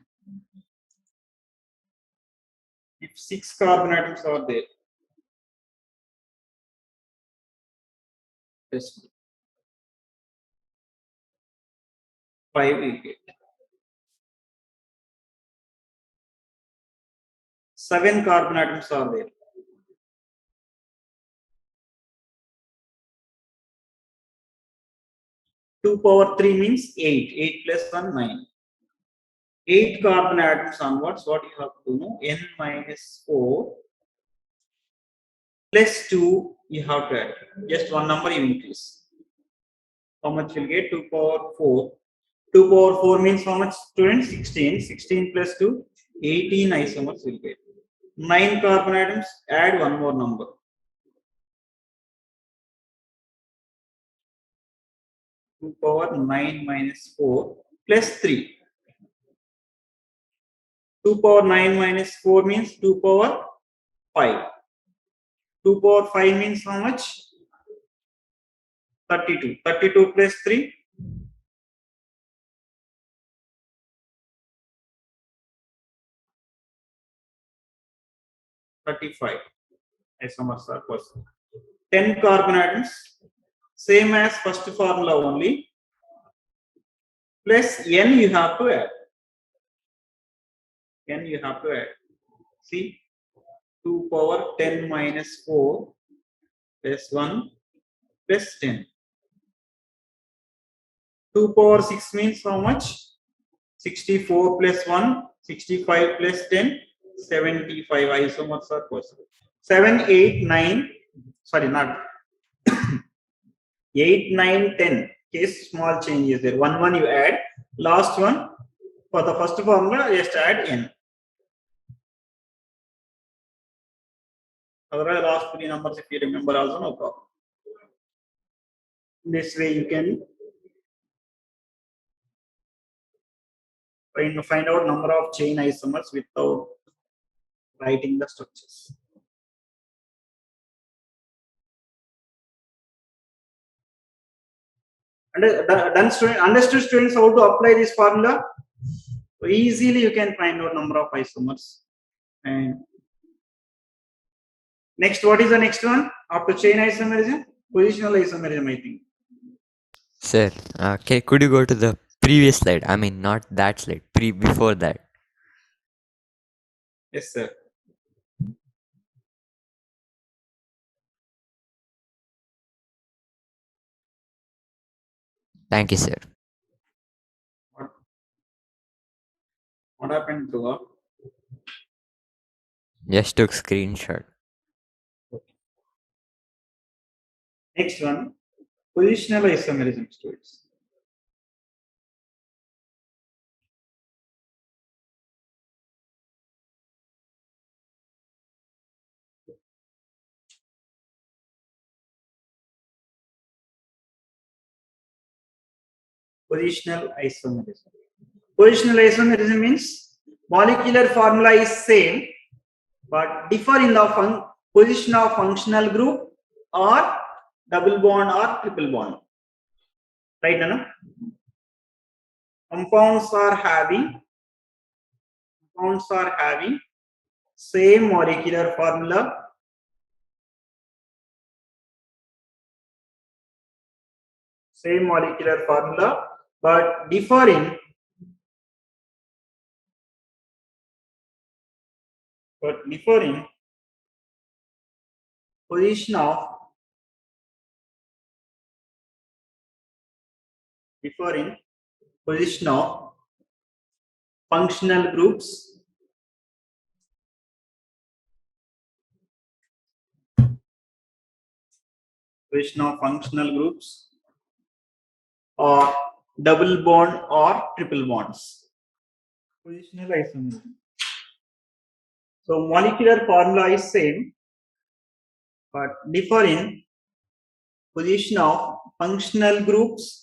[SPEAKER 1] If 6 carbon atoms are there, plus 5 will get. 7 carbon atoms are there. 2 power 3 means 8. 8 plus 1, 9. 8 carbon atoms onwards, what you have to know? N minus 4 plus 2 you have to add. Just one number you increase. How much will get? 2 power 4. 2 power 4 means how much, students? 16. 16 plus 2, 18 isomers will get. 9 carbon atoms, add one more number. Two power 9 minus 4 plus 3. 2 power 9 minus 4 means 2 power 5. 2 power 5 means how much? 32. 32 plus 3. 35 isomers are possible. 10 carbon atoms, same as first formula only, plus n you have to add. N you have to add. See, 2 power 10 minus 4 plus 1 plus 10. 2 power 6 means how much? 64 plus 1, 65 plus 10, 75 isomers are possible. 7, 8, 9, sorry, not 8, 9, 10. Case small change is there. 1 you add. Last one, for the first formula, just add n. Otherwise, last 3 numbers, if you remember, also no problem. This way, you can find out number of chain isomers without writing the structures. Understood, students, how to apply this formula? So easily you can find out number of isomers. And next, what is the next one after chain isomerism? Positional isomerism, I think.
[SPEAKER 2] Sir, could you go to the previous slide? I mean, not that slide, before that.
[SPEAKER 1] Yes, sir.
[SPEAKER 2] Thank you, sir.
[SPEAKER 1] What happened to
[SPEAKER 2] Just took screenshot.
[SPEAKER 1] next one? Positional isomerism, students. Positional isomerism. Positional isomerism means molecular formula is same but differ in the position of functional group or double bond or triple bond. Right, Nana? Compounds are having same molecular formula but differ in position of functional groups or double bond or triple bonds. Positional isomerism. So molecular formula is same but differ in position of functional groups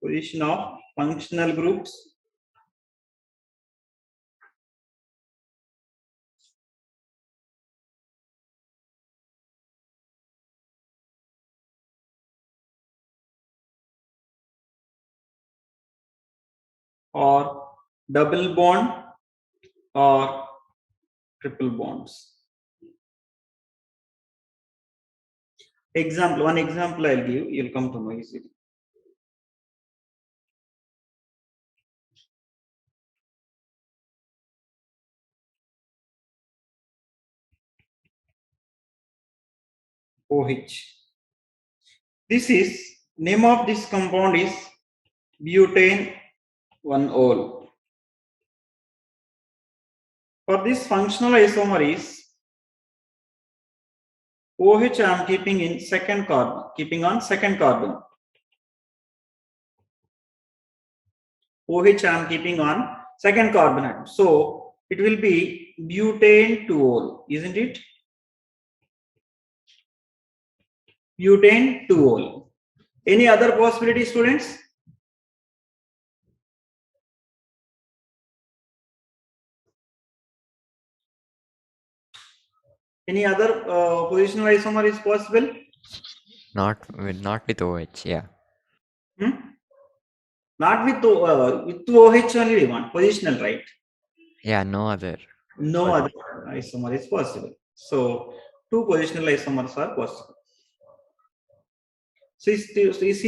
[SPEAKER 1] Position of functional groups. Or double bond or triple bonds. One example I'll give, you'll come to know easily. OH. This is, name of this compound is butane 1-ol. For this functional isomer is OH I am keeping in second carbon, keeping on second carbon. OH I am keeping on second carbon atom. So it will be butane 2-ol, isn't it? Butane 2-ol. Any other possibility, students? Any other positional isomer is possible?
[SPEAKER 2] Not with OH, yeah.
[SPEAKER 1] Not with OH only we want, positional, right?
[SPEAKER 2] Yeah, no other.
[SPEAKER 1] No other isomer is possible. So, two positional isomers are possible. See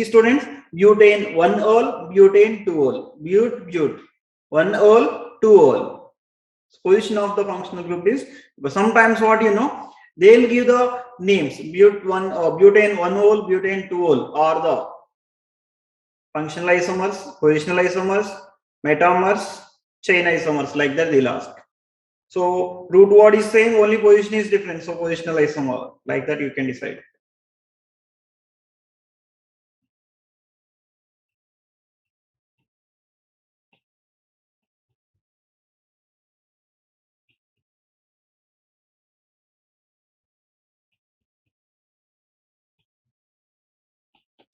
[SPEAKER 1] students, butane 1-ol, butane 2-ol, but 1-ol, 2-ol. Position of the functional group is, but sometimes what you know, they'll give the names butane 1-ol, butane 2-ol, or the functional isomers, positional isomers, metamers, chain isomers, like that they'll ask. So root word is same, only position is different. So positional isomer, like that you can decide.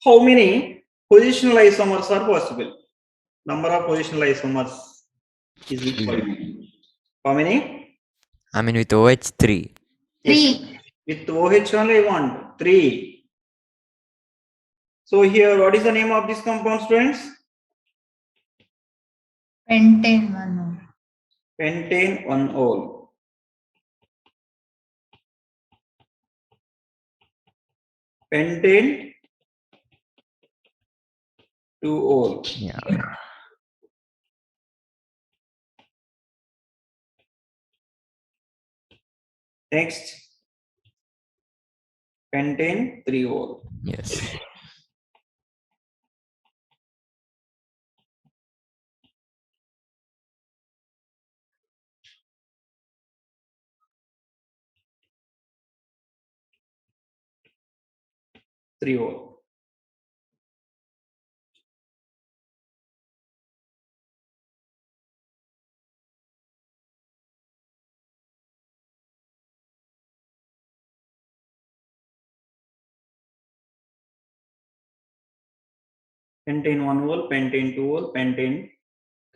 [SPEAKER 1] How many positional isomers are possible? Number of positional isomers is equal. How many?
[SPEAKER 2] I mean with OH 3.
[SPEAKER 6] Three.
[SPEAKER 1] With OH only I want 3. So here, what is the name of this compound, students?
[SPEAKER 6] Pentane 1-ol.
[SPEAKER 1] Pentane 1-ol. Pentane 2-ol.
[SPEAKER 2] Yeah.
[SPEAKER 1] Next, pentane 3-ol.
[SPEAKER 2] Yes.
[SPEAKER 1] Triol. Pentane 1-ol, pentane 2-ol, pentane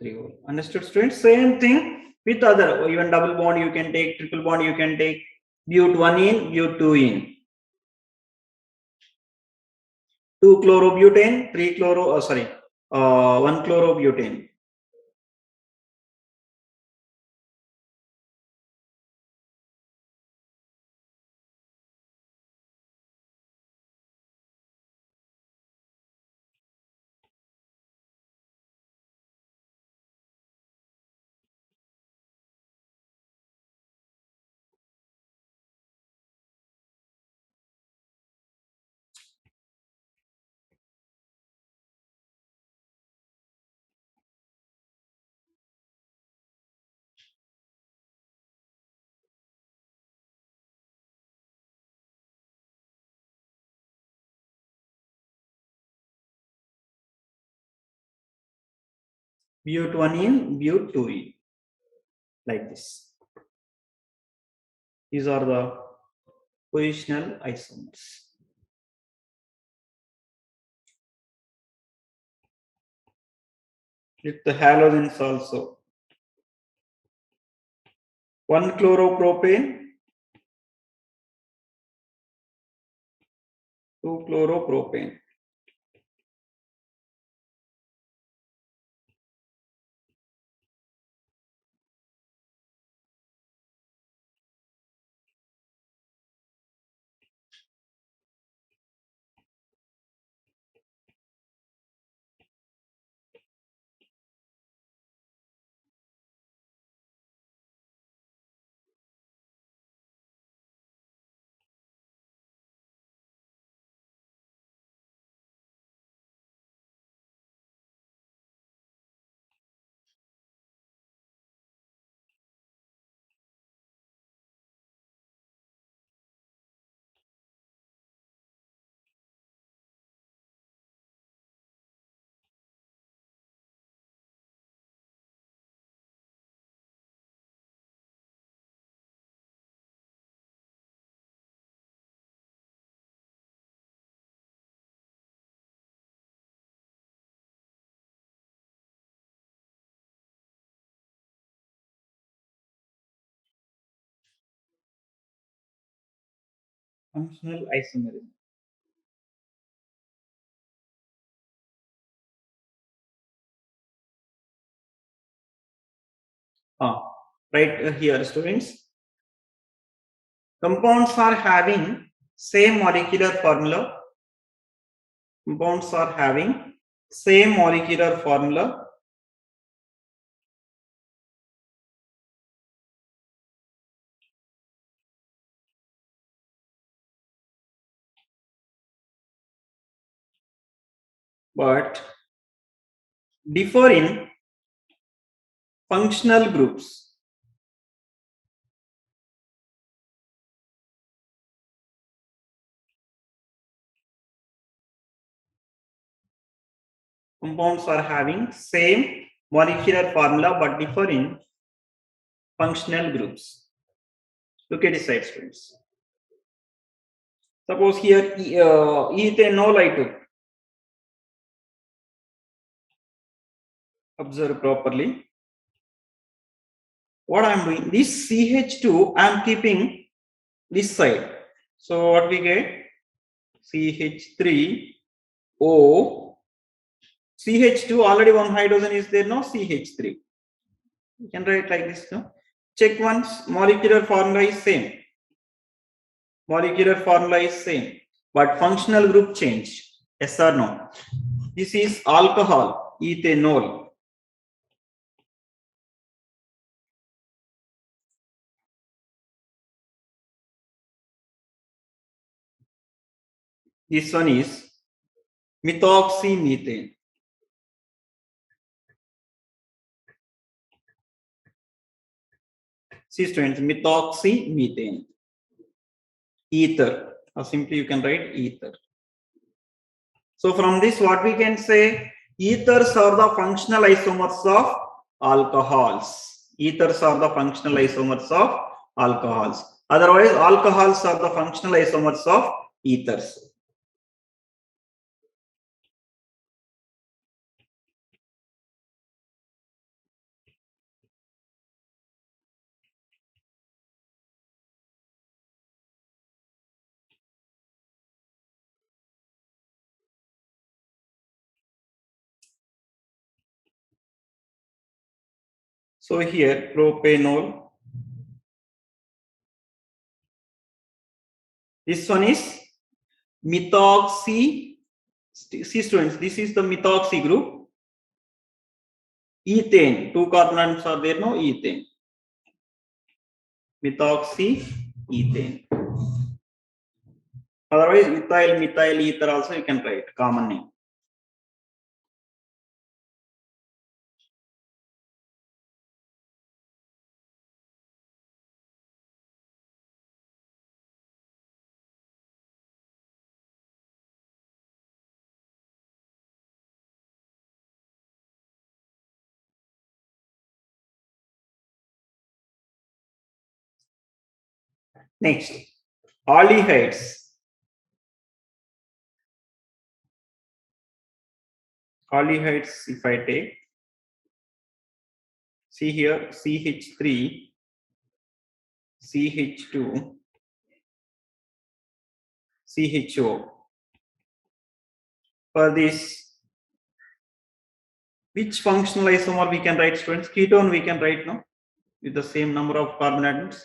[SPEAKER 1] 3-ol. Understood, students? Same thing with other, even double bond you can take, triple bond you can take, but 1 in, but 2 in. 2 chlorobutane, 3 chloro, 1 chlorobutane. But 1 in, but 2 in. Like this. These are the positional isomers. with the halogens also. 1-chloropropane, 2-chloropropane. Functional isomerism. Right here, students. Compounds are having same molecular formula. Compounds are having same molecular formula. But differ in functional groups. Compounds are having same molecular formula but differ in functional groups. Look at the side, students. Suppose here ethanol I took. Observe properly. What I am doing, this CH2 I am keeping this side. So what we get? CH3O. CH2 already one hydrogen is there, no CH3. You can write like this, no? Check once, molecular formula is same. Molecular formula is same, but functional group changed. Yes or no? This is alcohol, ethanol. This one is methoxymethane. See students, methoxymethane. Ether, or simply you can write ether. So from this what we can say, ethers are the functional isomers of alcohols. Ethers are the functional isomers of alcohols. Otherwise alcohols are the functional isomers of ethers. So here propanol. This one is methoxy. See students, this is the methoxy group. Ethane, 2 carbon atoms are there, no ethane. Methoxy, ethane. Otherwise ethyl, methyl, ether also you can write common name. Next, aldehydes. Aldehydes, if I take, See here, CH3, CH2, CHO. For this, which functional isomer we can write, students? Ketone we can write now with the same number of carbon atoms.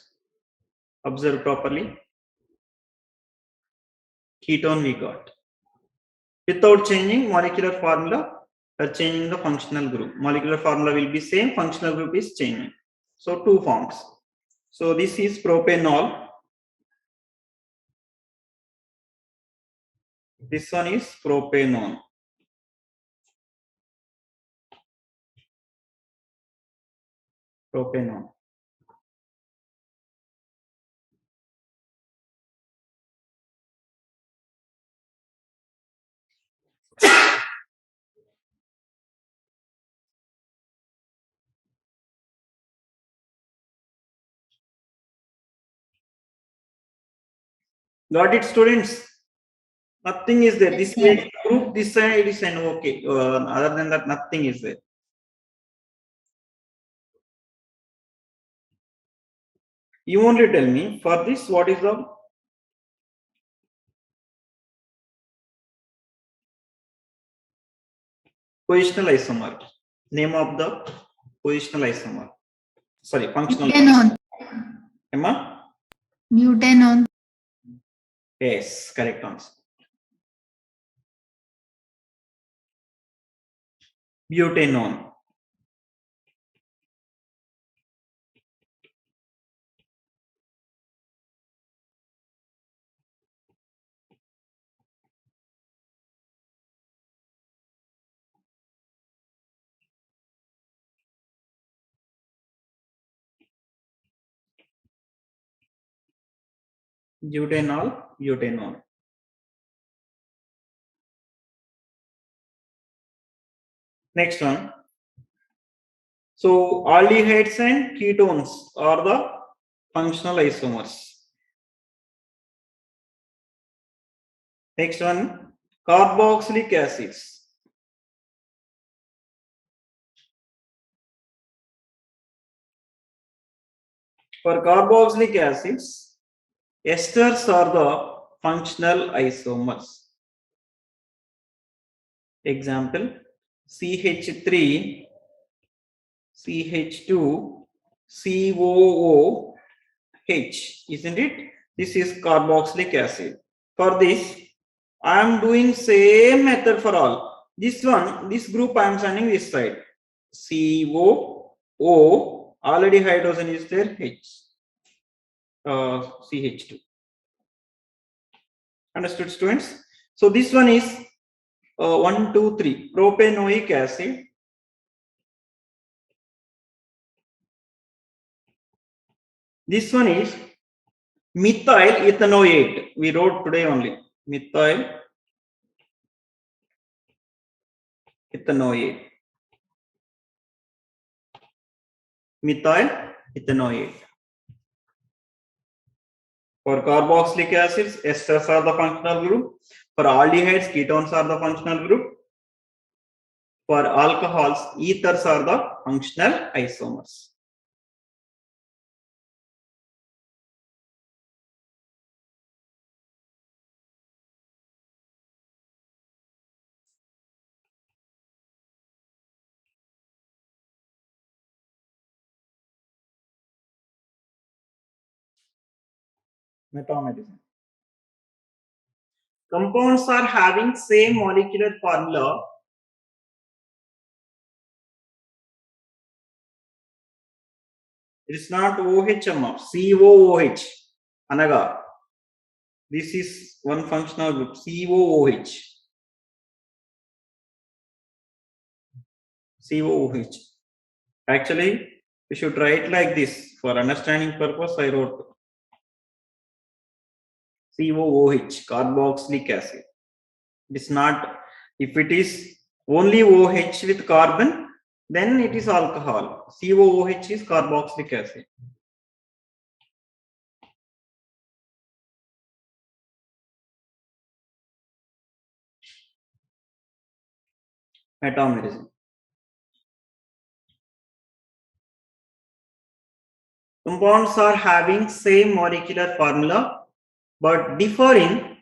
[SPEAKER 1] Observe properly. Ketone we got. Without changing molecular formula or changing the functional group. Molecular formula will be same, functional group is changing. So two forms. So this is propanol. This one is propanone. Propanone. Got it, students? Nothing is there. This
[SPEAKER 6] Yes,
[SPEAKER 1] way group, this side is an okay. Other than that, nothing is there. You only tell me for this what is the positional isomer. Name of the positional isomer. Sorry, functional.
[SPEAKER 6] butanone.
[SPEAKER 1] Emma?
[SPEAKER 6] Butanone.
[SPEAKER 1] Yes, correct answer. Butanone. Butanol, butanol. Next one. So aldehydes and ketones are the functional isomers. Next one, carboxylic acids. For carboxylic acids, esters are the functional isomers. Example, CH3, CH2, COOH, isn't it? This is carboxylic acid. For this, I am doing same method for all. This one, this group I am sending this side. COO, already hydrogen is there, CH2. Understood, students? So this one is 1, 2, 3, propanoic acid. This one is methyl ethanoate. We wrote today only. Methyl ethanoate. Methyl ethanoate. For carboxylic acids, esters are the functional group. For aldehydes, ketones are the functional group. For alcohols, ethers are the functional isomers. Metamerism. Compounds are having same molecular formula. It is not OHM, COOH. Anaga. This is one functional group, COOH. COOH. Actually, we should write like this. For understanding purpose, I wrote COOH, carboxylic acid. It is not, if it is only OH with carbon, then it is alcohol. COOH is carboxylic acid. Metamerism. Compounds are having same molecular formula but differ in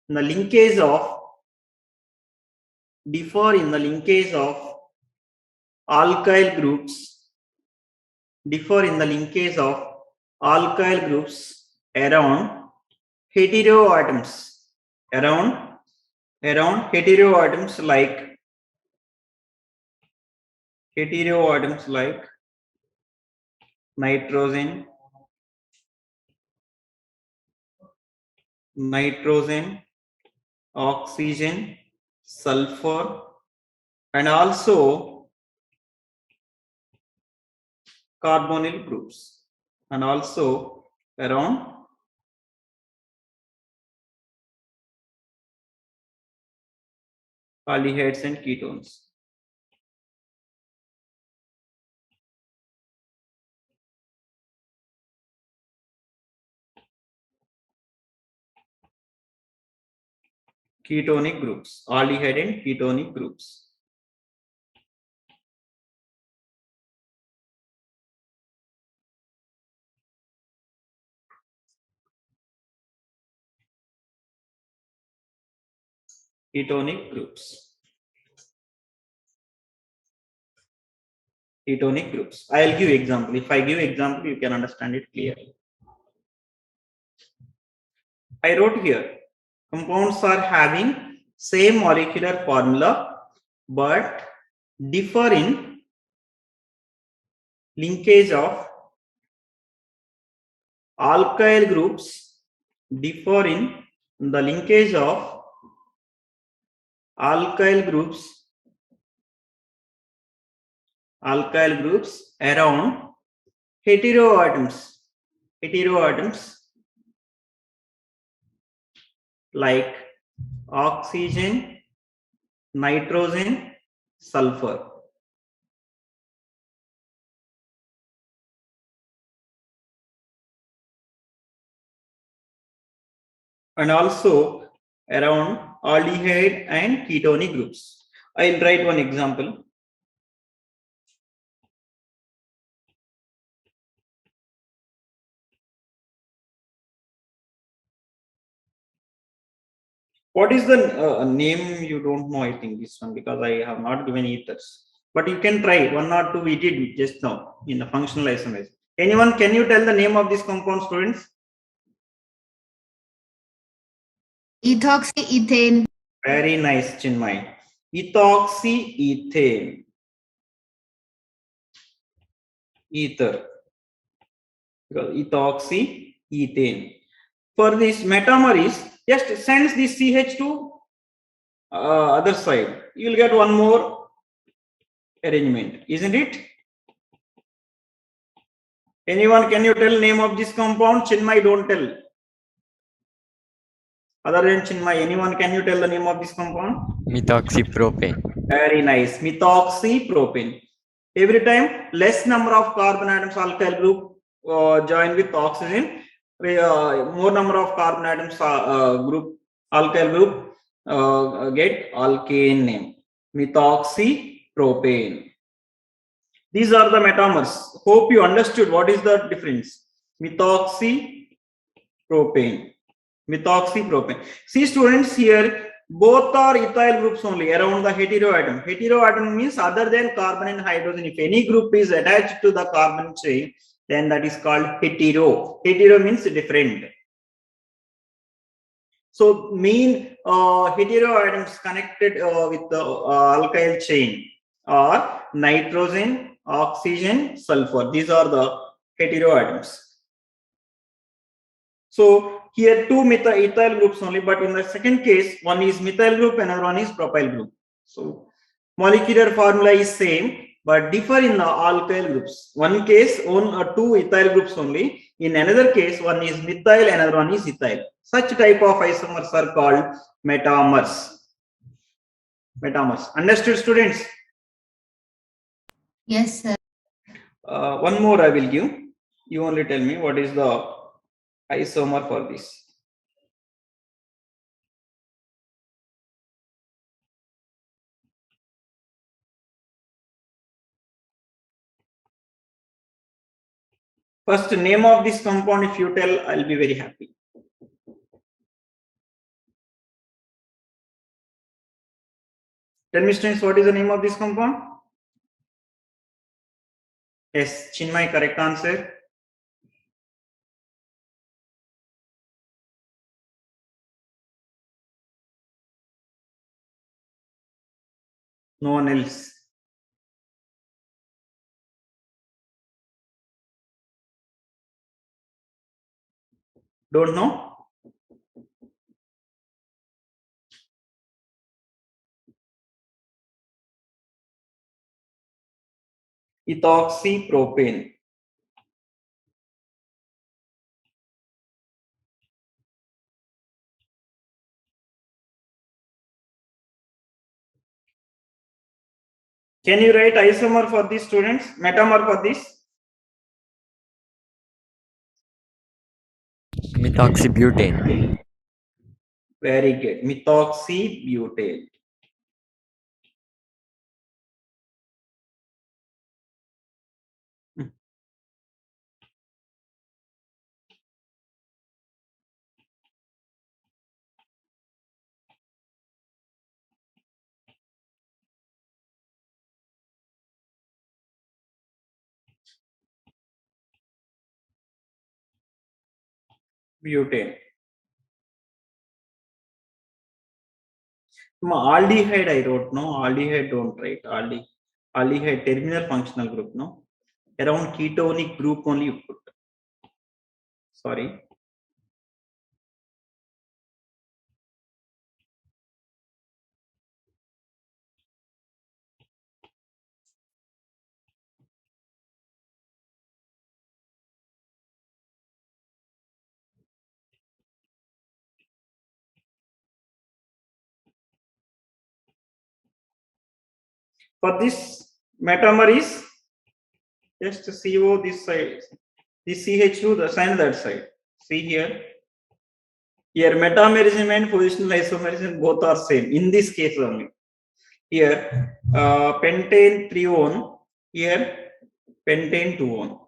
[SPEAKER 1] the linkage of alkyl groups around heteroatoms around heteroatoms like nitrogen, oxygen, sulfur, and also carbonyl groups, and also around aldehydes and ketones. Ketonic groups, aldehyde and ketonic groups. Ketonic groups. I'll give example. If I give example, you can understand it clearly. I wrote here, compounds are having same molecular formula but differ in linkage of alkyl groups, around heteroatoms like oxygen, nitrogen, sulfur. And also around aldehyde and ketonic groups. I'll write one example. What is the name? You don't know, I think, this one, because I have not given ethers. But you can try. One or two we did just now in the functional isomerism. Anyone, can you tell the name of this compound, students?
[SPEAKER 6] Ethoxyethane.
[SPEAKER 1] Very nice, Chinmay. Ethoxyethane. Ether. Because ethoxyethane. For this metamer is just sends this CH to other side. You will get one more arrangement, isn't it? Anyone, can you tell name of this compound? Chinmay, don't tell. Other than Chinmay, anyone, can you tell the name of this compound?
[SPEAKER 2] Methoxypropane.
[SPEAKER 1] Very nice, methoxypropane. Every time less number of carbon atoms alkyl group join with oxygen, more number of carbon atoms alkyl group get alkane name, methoxypropane. These are the metamers. Hope you understood what is the difference. Methoxypropane. See, students, here both are ethyl groups only around the heteroatom. Heteroatom means other than carbon and hydrogen. If any group is attached to the carbon chain, then that is called hetero. Hetero means different. So mean heteroatoms connected with the alkyl chain are nitrogen, oxygen, sulfur. These are the heteroatoms. So here two ethyl groups only, but in the second case, one is methyl group, another one is propyl group. So molecular formula is same, but differ in the alkyl groups. One case, one or two ethyl groups only. In another case, one is methyl, another one is ethyl. Such type of isomers are called metamers. Understood, students?
[SPEAKER 6] Yes, sir.
[SPEAKER 1] One more I will give. You only tell me what is the isomer for this. First name of this compound, if you tell, I'll be very happy. Tell me, students, what is the name of this compound? Yes, Chinmay, correct answer. No one else. Don't know? Ethoxypropane. Can you write isomer for these students? Metamer for this?
[SPEAKER 2] Methoxybutane.
[SPEAKER 1] Very good. Methoxybutane. Butane. Aldehyde I wrote, no? Aldehyde don't write. Aldehyde terminal functional group, no? Around ketonic group only you put. Sorry. For this metamer is just CO this side. This CH2, the sign that side. See here. Here metamerism and positional isomerism both are same in this case only. Here pentane 3 one, here pentane 2 one.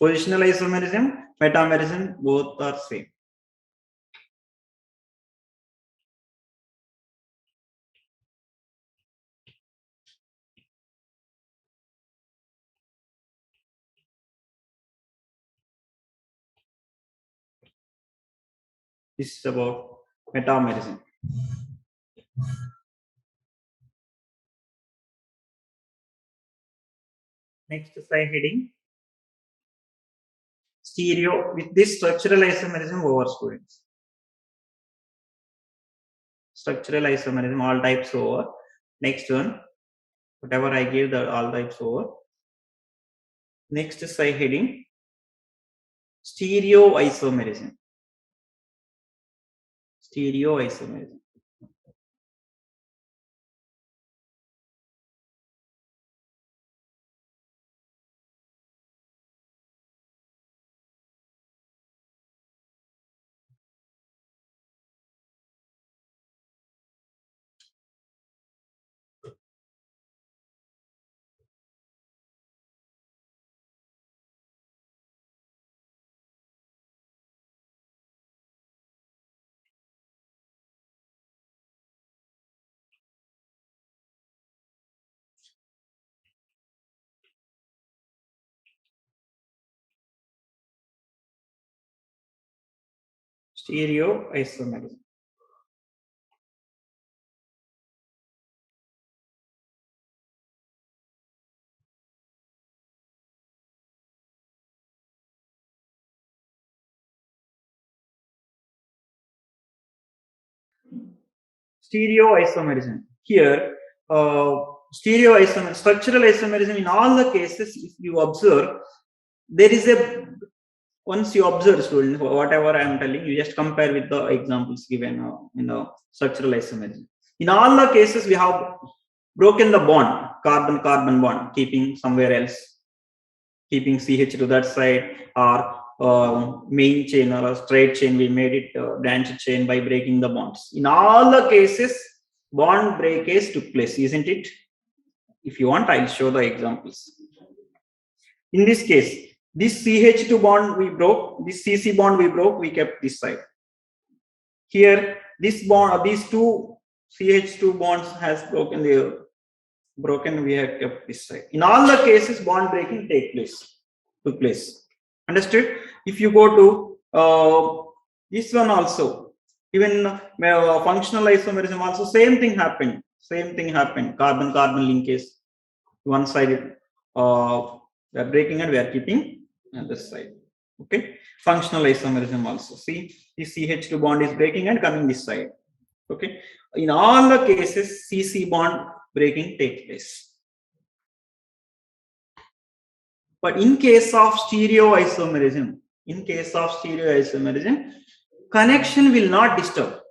[SPEAKER 1] Positional isomerism, metamerism both are same. This is about metamerism. Next slide heading. Stereo with this structural isomerism over students. Structural isomerism, all types over. Next one, whatever I gave, the all types over. Next slide heading. Stereoisomerism. Stereoisomerism. Stereoisomerism. Stereoisomerism. Here, structural isomerism, in all the cases, if you observe, there is a, once you observe, student, whatever I am telling you, just compare with the examples given in the structural isomerism. In all the cases, we have broken the bond, carbon-carbon bond, keeping somewhere else, keeping CH to that side, or main chain or a straight chain, we made it branched chain by breaking the bonds. In all the cases, bond breakage took place, isn't it? If you want, I'll show the examples. In this case, This CH2 bond we broke, this CC bond we broke, we kept this side. Here, this bond, these two CH2 bonds has broken, we have kept this side. In all the cases, bond breaking took place. Understood? If you go to this one also, even functional isomerism also, same thing happened. Carbon-carbon linkage. One side we are breaking and we are keeping on this side. Okay. Functional isomerism also. See, this CH2 bond is breaking and coming this side. Okay. In all the cases, CC bond breaking takes place. But in case of stereoisomerism, connection will not disturb.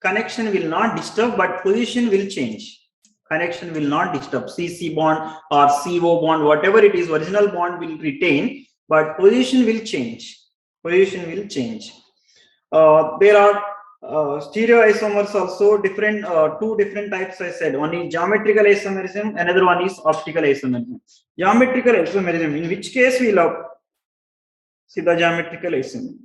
[SPEAKER 1] But position will change. Connection will not disturb. CC bond or CO bond, whatever it is, original bond will retain, but position will change. There are stereoisomers also, different two different types I said. One is geometrical isomerism, another one is optical isomerism. Geometrical isomerism, in which case we love, see the geometrical isomerism.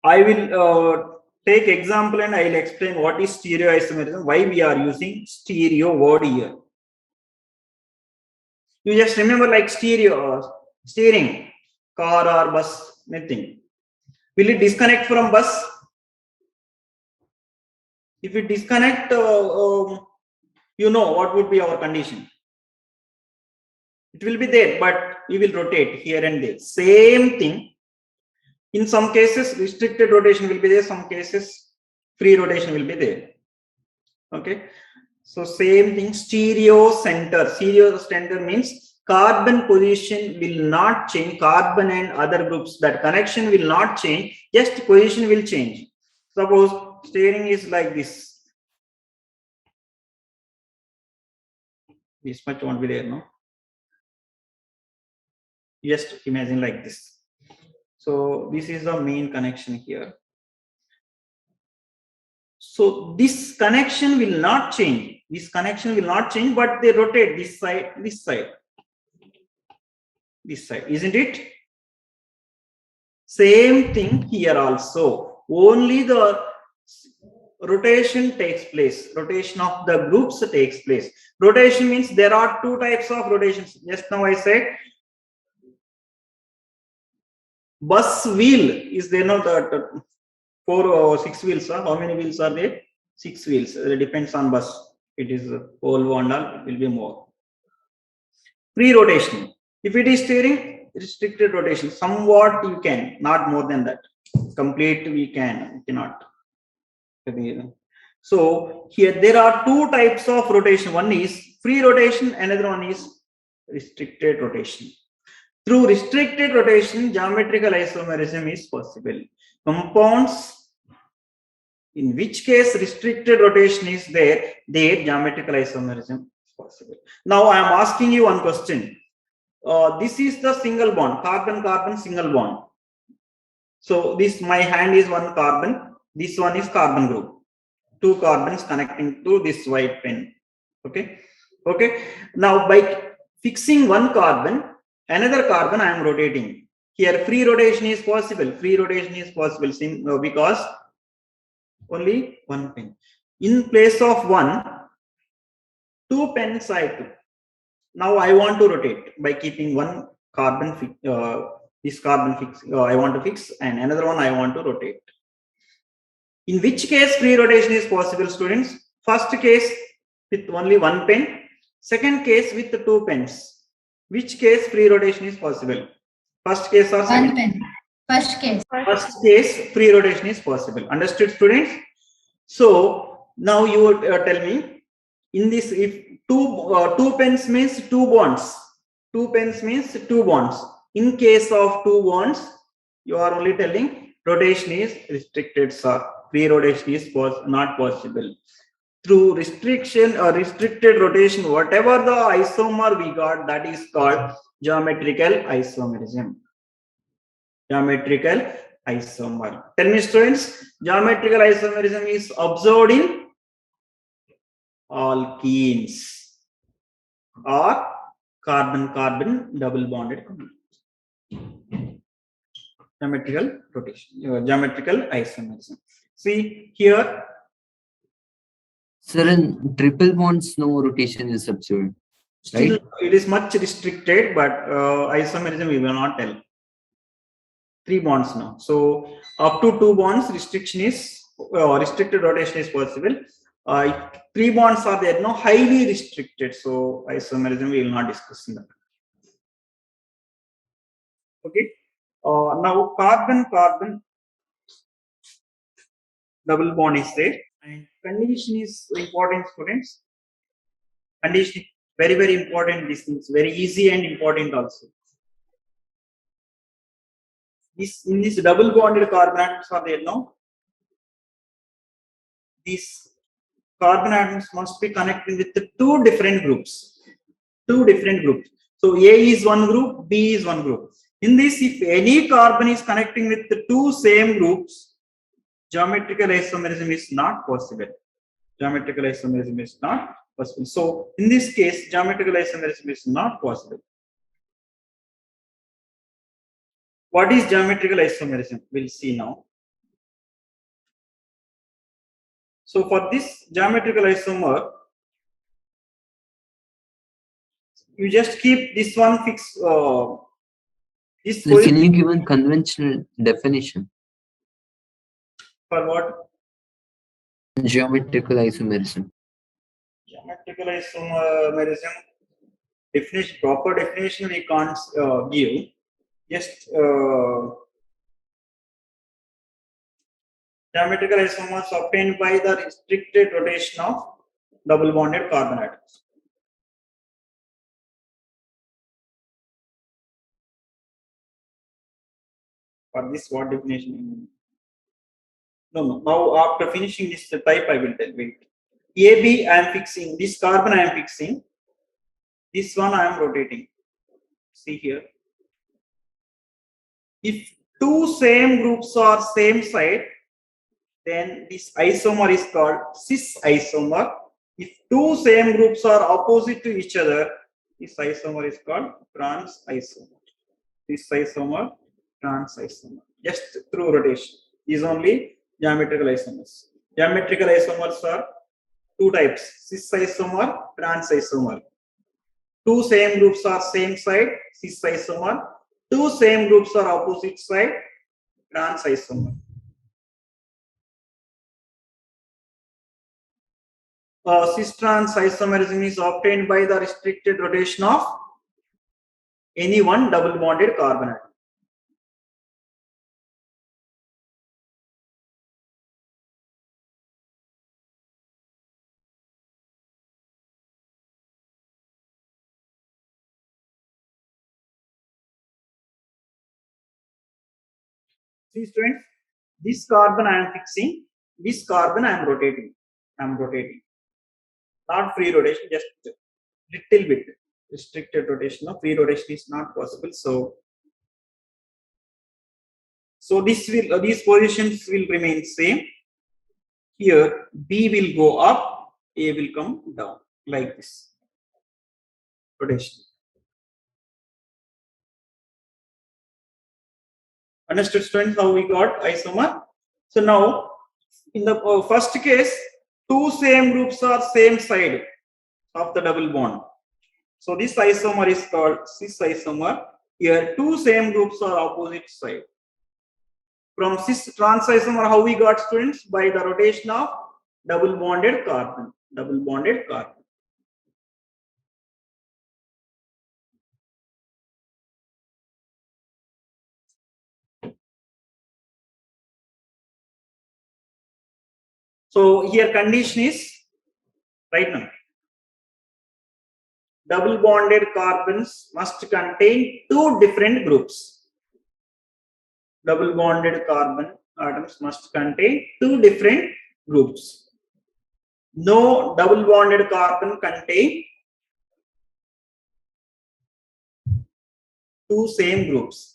[SPEAKER 1] I will take example and I will explain what is stereoisomerism, why we are using stereo word here. You just remember like steering, car or bus, nothing. Will it disconnect from bus? If it disconnect, you know what would be our condition. It will be there, but we will rotate here and there. Same thing. In some cases, restricted rotation will be there. Some cases, free rotation will be there. Okay. So same thing. Stereo center means carbon position will not change. Carbon and other groups, that connection will not change. Just position will change. Suppose steering is like this. This much won't be there, no? Just imagine like this. So this is the main connection here. So this connection will not change. But they rotate this side, isn't it? Same thing here also. Only the rotation takes place. Rotation of the groups takes place. Rotation means there are two types of rotations. Just now I said bus wheel is there, no, the 4 or 6 wheels. How many wheels are there? 6 wheels. It depends on bus. It is Volvo and all, it will be more. Free rotation. If it is steering, restricted rotation. Somewhat you can, not more than that. Complete we cannot. So here there are two types of rotation. One is free rotation, another one is restricted rotation. Through restricted rotation, geometrical isomerism is possible. Compounds, in which case restricted rotation is there, geometrical isomerism is possible. Now I am asking you one question. This is the single bond, carbon-carbon single bond. So this, my hand is one carbon, this one is carbon group. 2 carbons connecting to this white pen. Okay. Now by fixing one carbon, another carbon I am rotating. Here free rotation is possible. Because only one pen. In place of 1, 2 pens I took. Now I want to rotate by keeping one carbon, this carbon fix, I want to fix, and another one I want to rotate. In which case free rotation is possible, students? First case with only one pen, second case with 2 pens. Which case free rotation is possible? First case or second?
[SPEAKER 6] One pen. First case.
[SPEAKER 1] First case free rotation is possible. Understood, students? So now you would tell me, in this, if 2 pens means 2 bonds. 2 pens means 2 bonds. In case of 2 bonds, you are only telling rotation is restricted, sir. Free rotation is not possible. Through restriction or restricted rotation, whatever the isomer we got, that is called geometrical isomerism. Geometrical isomer. Tell me, students, geometrical isomerism is observed in alkenes. or carbon-carbon double bonded combinations. Geometrical rotation, geometrical isomerism. See here.
[SPEAKER 5] Sir, in triple bonds, no rotation is observed.
[SPEAKER 1] Still,
[SPEAKER 5] Right?
[SPEAKER 1] it is much restricted, but isomerism we will not tell. 3 bonds now. So up to 2 bonds, restriction is restricted rotation is possible. 3 bonds are there, no, highly restricted. So isomerism we will not discuss in that. Okay. Now carbon-carbon double bond is there, and condition is important, students. Condition very, very important. These things very easy and important also. In this double bonded carbon atoms are there, no? These carbon atoms must be connected with the 2 different groups. 2 different groups. So A is one group, B is one group. In this, if any carbon is connecting with the 2 same groups, geometrical isomerism is not possible. Geometrical isomerism is not possible. So in this case, geometrical isomerism is not possible. What is geometrical isomerism? We'll see now. So for this geometrical isomer, you just keep this one fixed. This
[SPEAKER 5] Sir, can you give a conventional definition?
[SPEAKER 1] For what?
[SPEAKER 5] Geometrical isomerism.
[SPEAKER 1] Geometrical isomerism definition, proper definition we can't give. Just geometrical isomers obtained by the restricted rotation of double bonded carbon atoms. For this, what definition? No. Now, after finishing this type, I will tell. Wait. AB, I am fixing. This carbon, I am fixing. This one, I am rotating. See here. If 2 same groups are same side, then this isomer is called cis isomer. If 2 same groups are opposite to each other, this isomer is called trans isomer. This isomer, trans isomer. Just through rotation. These only geometrical isomers. Geometrical isomers are 2 types: cis isomer, trans isomer. 2 same groups are same side, cis isomer. 2 same groups are opposite side, trans isomer. Cis-trans isomerism is obtained by the restricted rotation of any one double bonded carbon atom. See, students, this carbon I am fixing, this carbon I am rotating. Not free rotation, just little bit. Restricted rotation. No, free rotation is not possible. So this will these positions will remain same. Here B will go up, A will come down like this. Rotation. Understood, students, how we got isomer? So now in the first case, 2 same groups are same side of the double bond. So this isomer is called cis isomer. Here 2 same groups are opposite side. From cis trans isomer, how we got, students? By the rotation of double bonded carbon. Double bonded carbon. So here condition is right now. Double bonded carbons must contain 2 different groups. Double bonded carbon atoms must contain 2 different groups. No double bonded carbon contain 2 same groups.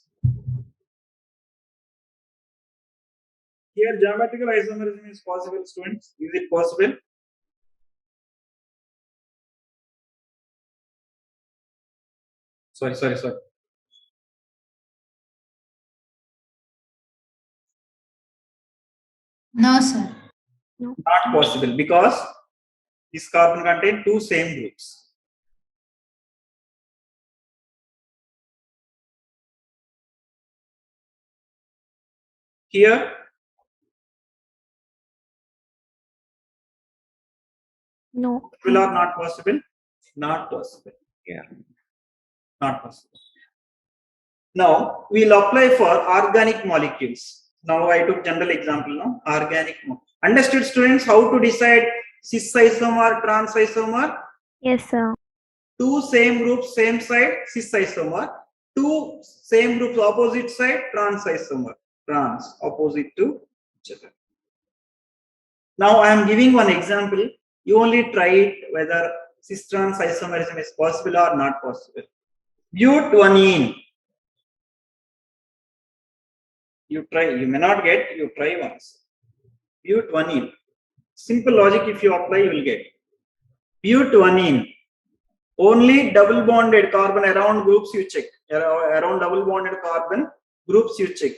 [SPEAKER 1] Here geometrical isomerism is possible, students. Is it possible? Sorry.
[SPEAKER 6] No, sir.
[SPEAKER 3] No.
[SPEAKER 1] Not possible because this carbon contain two same groups. Here,
[SPEAKER 3] No.
[SPEAKER 1] possible or not possible? Not possible.
[SPEAKER 2] Yeah.
[SPEAKER 1] Not possible. Now we'll apply for organic molecules. Now I took general example now. Organic. Understood, students, how to decide cis isomer, trans isomer?
[SPEAKER 3] Yes, sir.
[SPEAKER 1] Two same groups, same side, cis isomer. Two same groups, opposite side, trans isomer. Trans, opposite to each other. Now I am giving one example. You only try it whether cis trans isomerism is possible or not possible. Butadiene. You try, you may not get, you try once. Butadiene. Simple logic, if you apply, you will get. Butadiene. Only double bonded carbon around groups you check. Around double bonded carbon groups you check.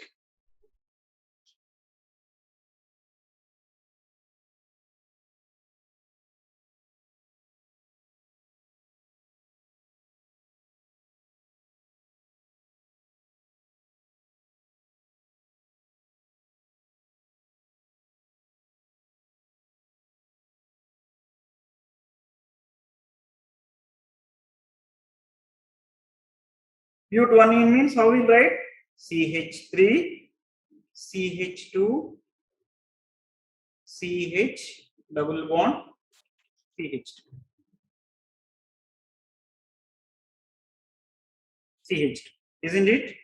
[SPEAKER 1] Butadiene means how we write? CH3, CH2, CH double bond, CH2. CH2, isn't it?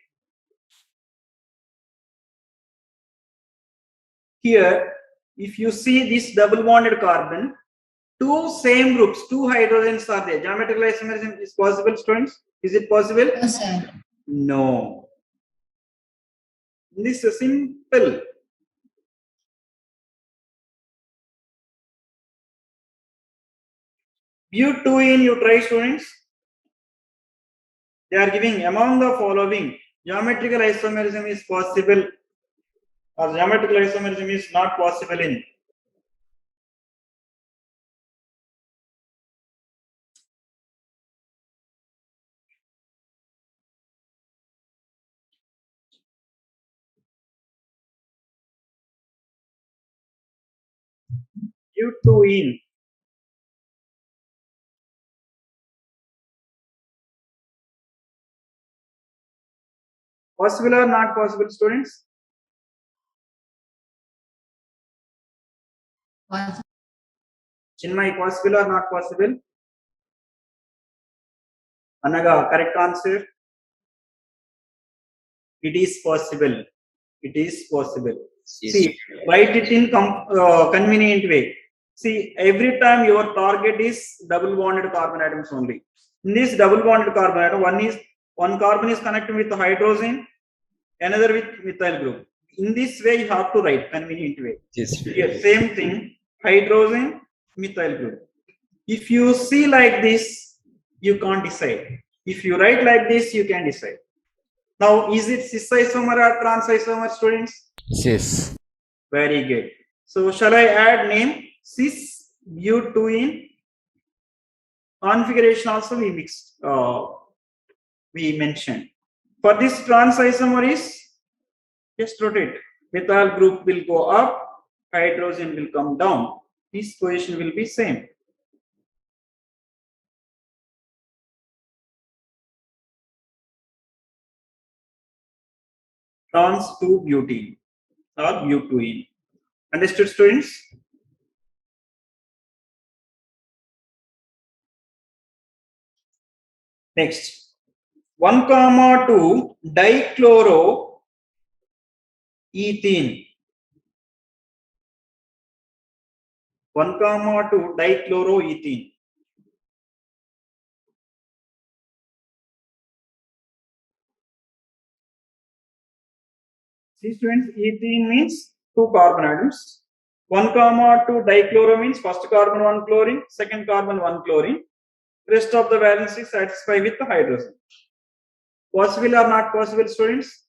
[SPEAKER 1] Here, if you see this double bonded carbon, two same groups, two hydrogens are there. Geometrical isomerism is possible, students? Is it possible?
[SPEAKER 6] No, sir.
[SPEAKER 1] No. This is simple. Butadiene, you try, students. They are giving among the following geometrical isomerism is possible or geometrical isomerism is not possible in. Butadiene. Possible or not possible, students?
[SPEAKER 6] What?
[SPEAKER 1] Chinmay, possible or not possible? Anaga, correct answer. It is possible. It is possible.
[SPEAKER 2] Yes.
[SPEAKER 1] See, write it in convenient way. See, every time your target is double bonded carbon atoms only. In this double bonded carbon atom, one carbon is connected with the hydrogen, another with methyl group. In this way, you have to write convenient way.
[SPEAKER 2] Yes.
[SPEAKER 1] Here, same thing, hydrogen, methyl group. If you see like this, you can't decide. If you write like this, you can decide. Now, is it cis isomer or trans isomer, students?
[SPEAKER 2] Cis.
[SPEAKER 1] Very good. So, shall I add name cis butadiene? Configuration also we mixed. We mentioned. For this trans isomer is just rotate. Methyl group will go up, hydrogen will come down. This position will be same. Trans to butene or butadiene. Understood, students? Next, 1,2 dichloroethene. 1,2 dichloroethene. See, students, ethene means two carbon atoms. 1,2 dichloro means first carbon 1 chlorine, second carbon 1 chlorine. Rest of the valency satisfy with the hydrogen. Possible or not possible, students?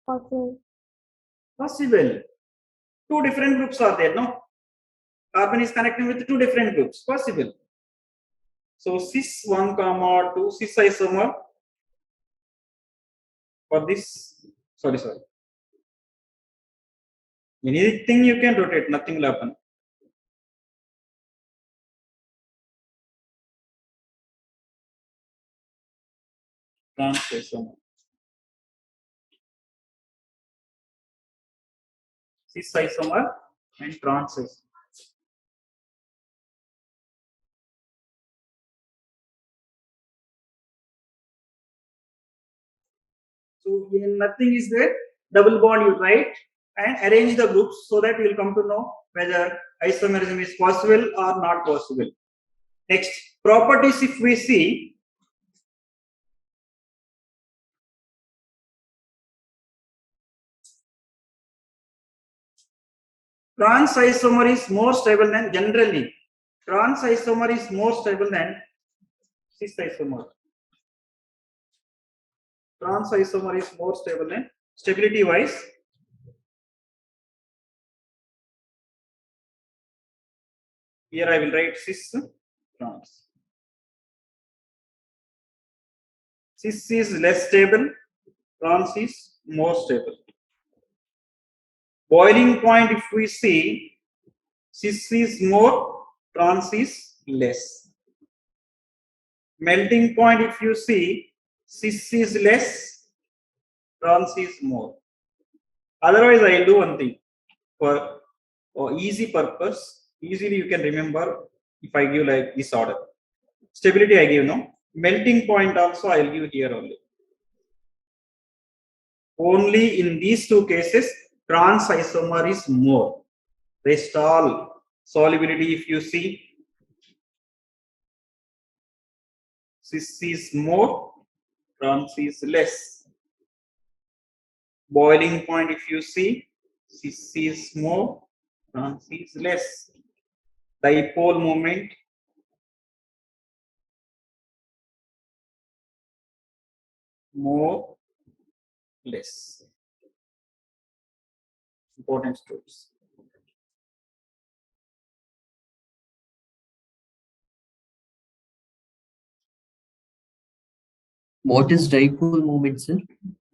[SPEAKER 3] Possible.
[SPEAKER 1] Possible. Two different groups are there, no? Carbon is connecting with two different groups. Possible. So cis 1, 2, cis isomer for this. Sorry. Anything you can rotate, nothing will happen. Trans isomer. Cis isomer and trans isomer. So when nothing is there, double bond you write and arrange the groups so that you will come to know whether isomerism is possible or not possible. Next, properties if we see, trans isomer is more stable than generally. Trans isomer is more stable than cis isomer. Trans isomer is more stable than stability wise. Here I will write cis trans. Cis is less stable, trans is more stable. Boiling point if we see, cis is more, trans is less. Melting point if you see, cis is less, trans is more. Otherwise I will do one thing for easy purpose. Easily you can remember if I give like this order. Stability I give no. Melting point also I will give here only. Only in these two cases trans isomer is more. Rest all solubility if you see, cis is more, trans is less. Boiling point if you see, cis is more, trans is less. Dipole moment, more, less. Important steps.
[SPEAKER 5] What is dipole moment, sir?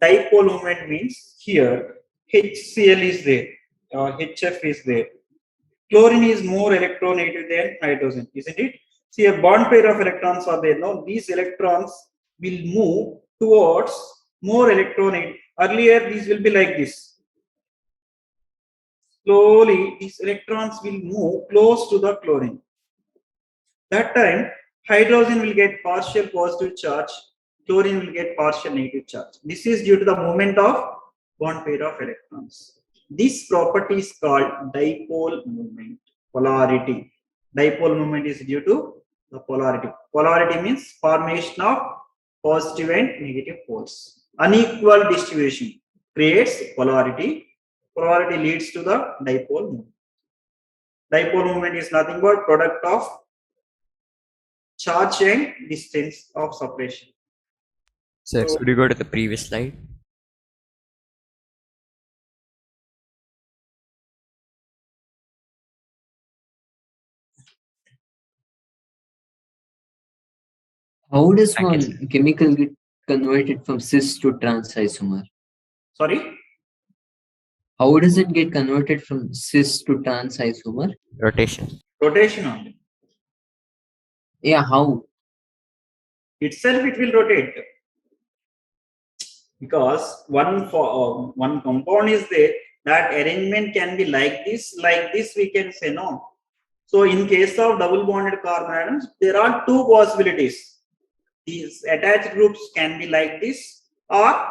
[SPEAKER 1] Dipole moment means here HCl is there, HF is there. Chlorine is more electronegative than hydrogen, isn't it? See, a bond pair of electrons are there. Now, these electrons will move towards more electronegative. Earlier, these will be like this. Slowly, these electrons will move close to the chlorine. That time, hydrogen will get partial positive charge, chlorine will get partial negative charge. This is due to the movement of bond pair of electrons. This property is called dipole moment, polarity. Dipole moment is due to the polarity. Polarity means formation of positive and negative poles. Unequal distribution creates polarity. Polarity leads to the dipole moment. Dipole moment is nothing but product of charge and distance of separation.
[SPEAKER 2] Sir,
[SPEAKER 1] So-
[SPEAKER 2] could you go to the previous slide?
[SPEAKER 5] How does
[SPEAKER 2] Thank you,
[SPEAKER 5] one chemical get converted from cis to trans isomer?
[SPEAKER 1] Sorry?
[SPEAKER 5] How does it get converted from cis to trans isomer?
[SPEAKER 2] Rotation.
[SPEAKER 1] Rotation only.
[SPEAKER 5] Yeah, how?
[SPEAKER 1] Itself it will rotate. Because one compound is there, that arrangement can be like this we can say no. So in case of double bonded carbon atoms, there are two possibilities. These attached groups can be like this, or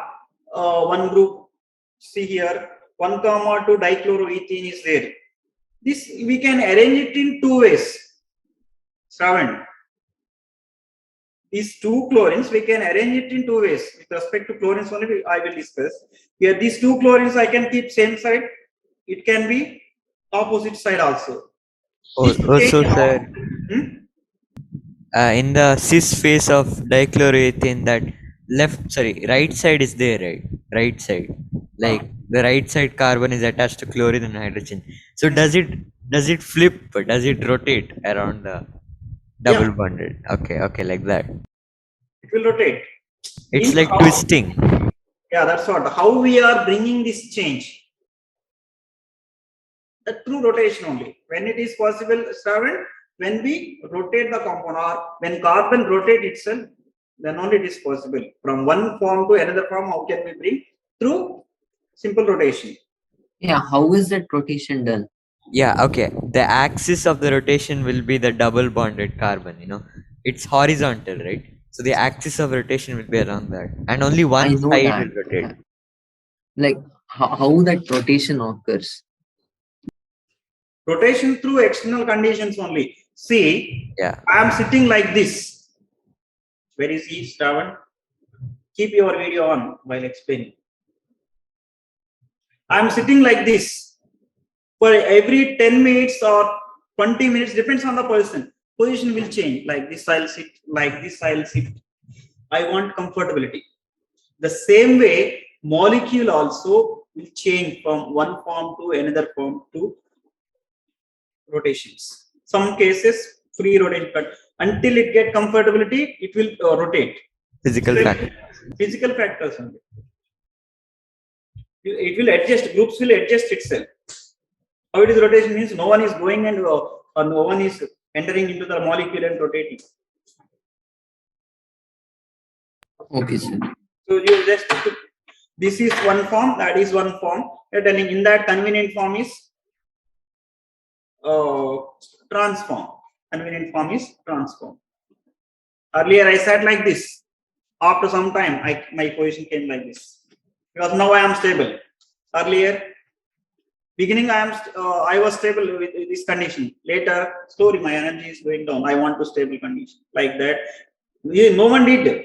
[SPEAKER 1] one group, see here 1,2 dichloroethene is there. This we can arrange it in two ways. Shravan, these two chlorines we can arrange it in two ways. With respect to chlorines only I will discuss. Here these two chlorines I can keep same side. It can be opposite side also.
[SPEAKER 2] Also, sir, in the cis phase of dichloroethane, that right side is there, right side, like the right side carbon is attached to chlorine and hydrogen. So does it flip, does it rotate around the double
[SPEAKER 1] Yeah,
[SPEAKER 2] bonded? Okay, like that.
[SPEAKER 1] it will rotate.
[SPEAKER 2] It's
[SPEAKER 1] Means
[SPEAKER 2] like
[SPEAKER 1] how,
[SPEAKER 2] twisting.
[SPEAKER 1] yeah, that's what. How we are bringing this change? Through rotation only. When it is possible, Shravan, when we rotate the compound or when carbon rotate itself, then only it is possible. From one form to another form, how can we bring? Through simple rotation.
[SPEAKER 5] Yeah, how is that rotation done?
[SPEAKER 2] Yeah, okay. The axis of the rotation will be the double bonded carbon, It's horizontal, right? So the axis of rotation will be around that. And only
[SPEAKER 5] I
[SPEAKER 2] one
[SPEAKER 5] know
[SPEAKER 2] side
[SPEAKER 5] that.
[SPEAKER 2] will rotate.
[SPEAKER 5] Like how that rotation occurs.
[SPEAKER 1] Rotation through external conditions only. See,
[SPEAKER 2] Yeah.
[SPEAKER 1] I am sitting like this. Where is he, Shravan? Keep your video on while explaining. I am sitting like this. For every 10 minutes or 20 minutes, depends on the person. Position will change. Like this, I'll sit. Like this, I'll sit. I want comfortability. The same way, molecule also will change from one form to another form to rotations. Some cases, free rotation, but until it get comfortability, it will rotate.
[SPEAKER 2] Physical factor.
[SPEAKER 1] Physical factors only. It will adjust. Groups will adjust itself. How it is rotation means no one is going and or no one is entering into the molecule and rotating.
[SPEAKER 5] Okay, sir.
[SPEAKER 1] So you just this is one form, that is one form. You're telling in that convenient form is transform. Convenient form is transform. Earlier I sat like this. After some time, my position came like this because now I am stable. Earlier, beginning I was stable with this condition. Later, slowly my energy is going down. I want to stable condition like that. No one did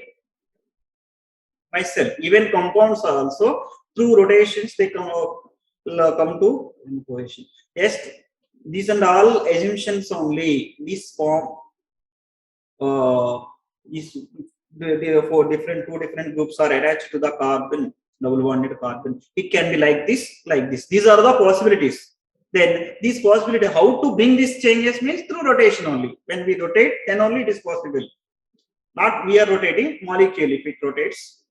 [SPEAKER 1] myself. Even compounds are also through rotations they come to position. Yes, these and all assumptions only. This form is therefore two different groups are attached to the carbon, double bonded carbon. It can be like this, like this. These are the possibilities. Then these possibility, how to bring these changes means through rotation only. When we rotate, then only it is possible. Not we are rotating molecule. If it rotates,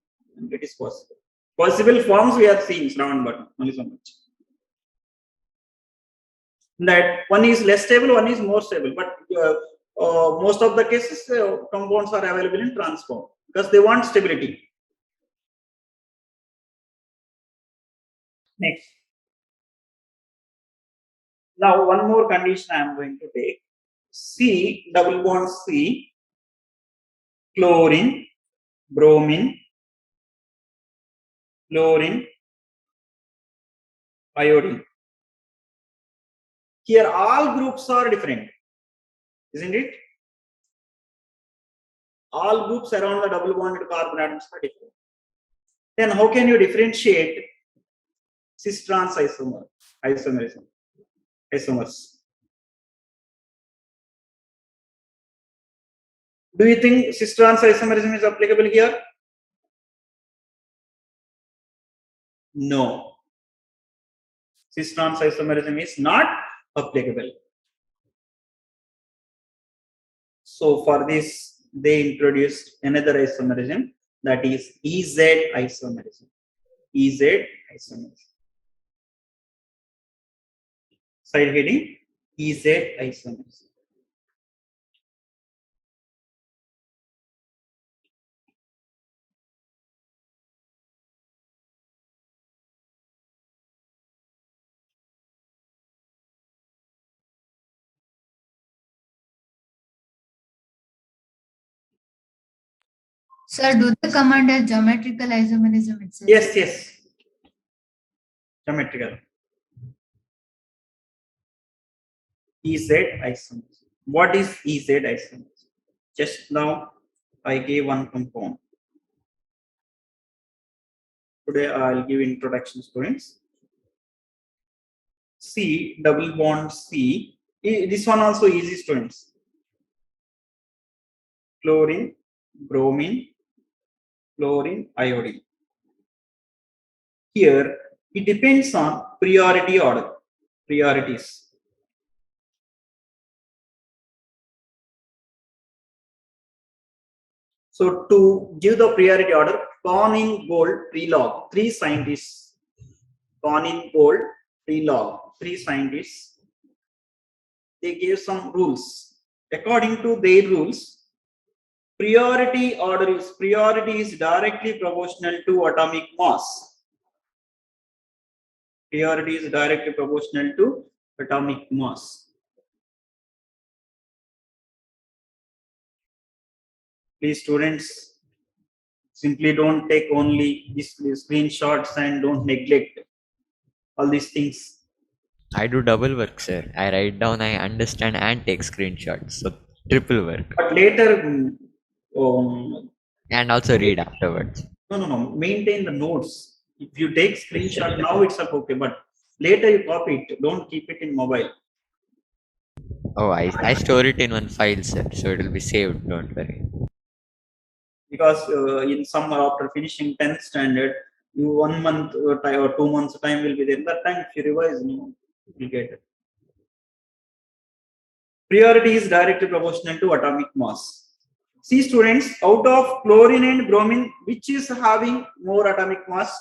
[SPEAKER 1] it is possible. Possible forms we are seeing round button only so much. That one is less stable, one is more stable, but most of the cases compounds are available in transform because they want stability. Next, now one more condition I am going to take. C double bond C, chlorine, bromine, chlorine, iodine. Here all groups are different, isn't it? All groups around the double bonded carbon atoms are different. Then how can you differentiate cis trans isomerism, isomers? Do you think cis trans isomerism is applicable here? No. Cis trans isomerism is not applicable. So for this, they introduced another isomerism, that is EZ isomerism. EZ isomerism. Side heading EZ isomerism.
[SPEAKER 6] Sir, do they come under geometrical isomerism itself?
[SPEAKER 1] Yes. Geometrical. EZ isomerism. What is EZ isomerism? Just now I gave one compound. Today I'll give introduction, students. C double bond C. This one also easy, students. chlorine, bromine, chlorine, iodine. Here, it depends on priority order, priorities. So to give the priority order, Con in bold, pre-log, 3 scientists. Con in bold, pre-log, 3 scientists. They gave some rules. According to their rules, priority is directly proportional to atomic mass. Priority is directly proportional to atomic mass. Please, students, simply don't take only these screenshots and don't neglect all these things.
[SPEAKER 2] I do double work, sir. I write down, I understand, and take screenshots. So triple work.
[SPEAKER 1] But later,
[SPEAKER 2] And also read afterwards.
[SPEAKER 1] no. Maintain the notes. If you take screenshot now, it's okay. But later you copy it. Don't keep it in mobile.
[SPEAKER 2] Oh, I store it in one file, sir. So it will be saved. Don't worry.
[SPEAKER 1] Because in summer after finishing 10th standard, you 1 month time or 2 months time will be there. That time if you revise, you will get it. Priority is directly proportional to atomic mass. See, students, out of chlorine and bromine, which is having more atomic mass?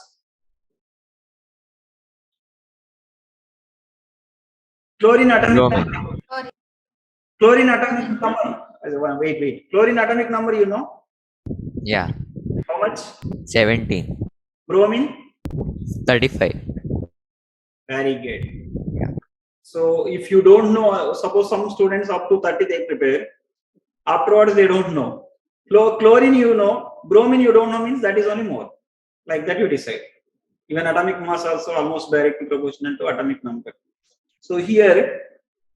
[SPEAKER 1] Chlorine atomic number. Chlorine atomic number. Wait. Chlorine atomic number, you know?
[SPEAKER 2] Yeah.
[SPEAKER 1] How much?
[SPEAKER 2] 17.
[SPEAKER 1] Bromine?
[SPEAKER 2] 35.
[SPEAKER 1] Very good.
[SPEAKER 2] Yeah.
[SPEAKER 1] So if you don't know, suppose some students up to 30 they prepare. Afterwards, they don't know. Chlorine, you know. Bromine, you don't know, means that is only more. Like that, you decide. Even atomic mass also almost directly proportional to atomic number. So here,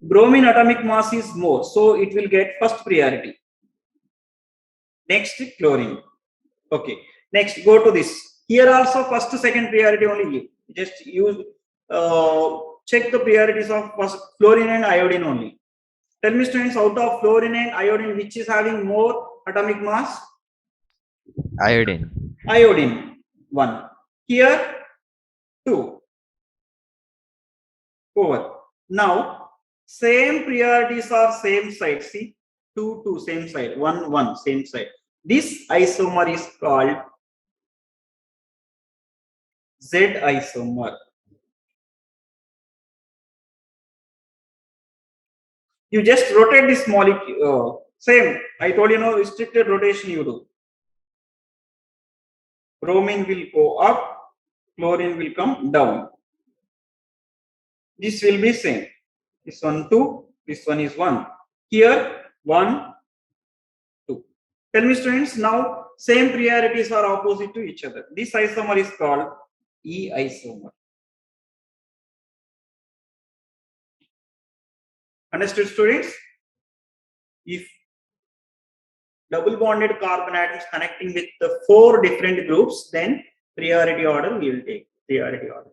[SPEAKER 1] bromine atomic mass is more. So it will get first priority. Next, chlorine. Okay. Next, go to this. Here also, first, second priority only give. Just use, check the priorities of first fluorine and iodine only. Tell me, students, out of fluorine and iodine, which is having more atomic mass?
[SPEAKER 2] Iodine.
[SPEAKER 1] Iodine, 1. Here, 2. Over. Now, same priorities are same side. See, 2, same side. 1, same side. This isomer is called Z isomer. You just rotate this molecule. Same. I told you, no restricted rotation you do. Bromine will go up, chlorine will come down. This will be same. This one 2, this one is 1. Here 1, 2. Tell me, students, now same priorities are opposite to each other. This isomer is called E isomer. Understood, students? If double bonded carbon atoms connecting with the 4 different groups, then priority order we will take. Priority order.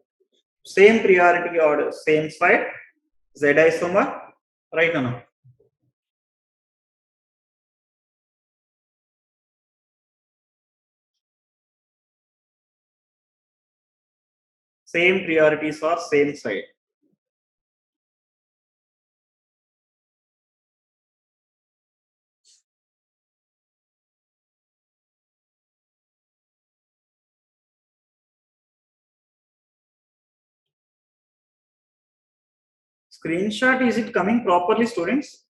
[SPEAKER 1] Same priority order, same side, Z isomer, right or no? Same priorities are same side. Screenshot, is it coming properly, students?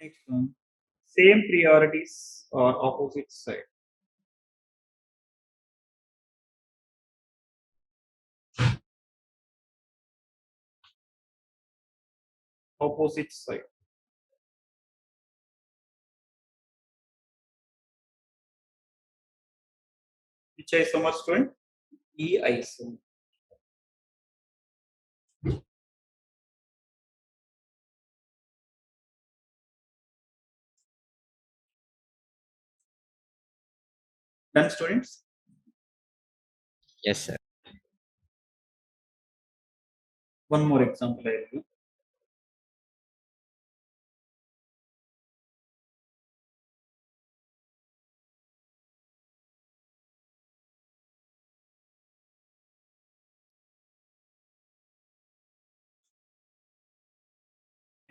[SPEAKER 1] Next one. Same priorities or opposite side. Opposite side. Which isomer, student? E isomer. Done, students?
[SPEAKER 2] Yes, sir.
[SPEAKER 1] One more example I will do.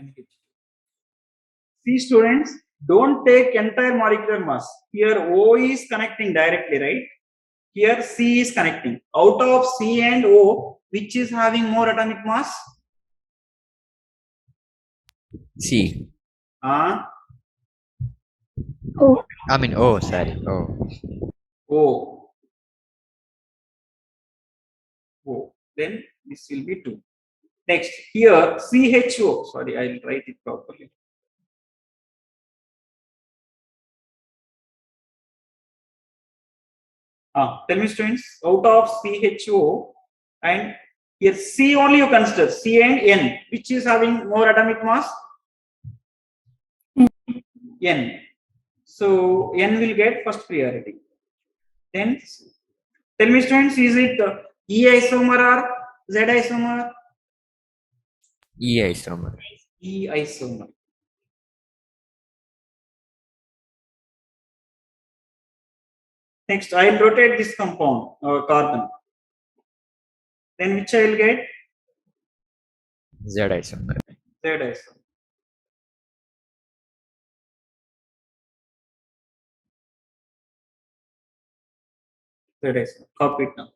[SPEAKER 1] NH2. See students, don't take entire molecular mass. Here O is connecting directly, right? Here C is connecting. Out of C and O, which is having more atomic mass?
[SPEAKER 2] C.
[SPEAKER 1] Ah,
[SPEAKER 3] O.
[SPEAKER 2] I mean, oh, sorry. Oh.
[SPEAKER 1] O. O. Then this will be 2. Next, here CHO. Sorry, I'll write it properly. Tell me students, out of CHO and here C only you consider, C and N, which is having more atomic mass? N. So N will get first priority. Then tell me students, is it E isomer or Z isomer?
[SPEAKER 2] E isomer.
[SPEAKER 1] E isomer. Next, I will rotate this compound, carbon. Then which I will get?
[SPEAKER 2] Z isomer.
[SPEAKER 1] Z isomer. Z isomer. Copy it now.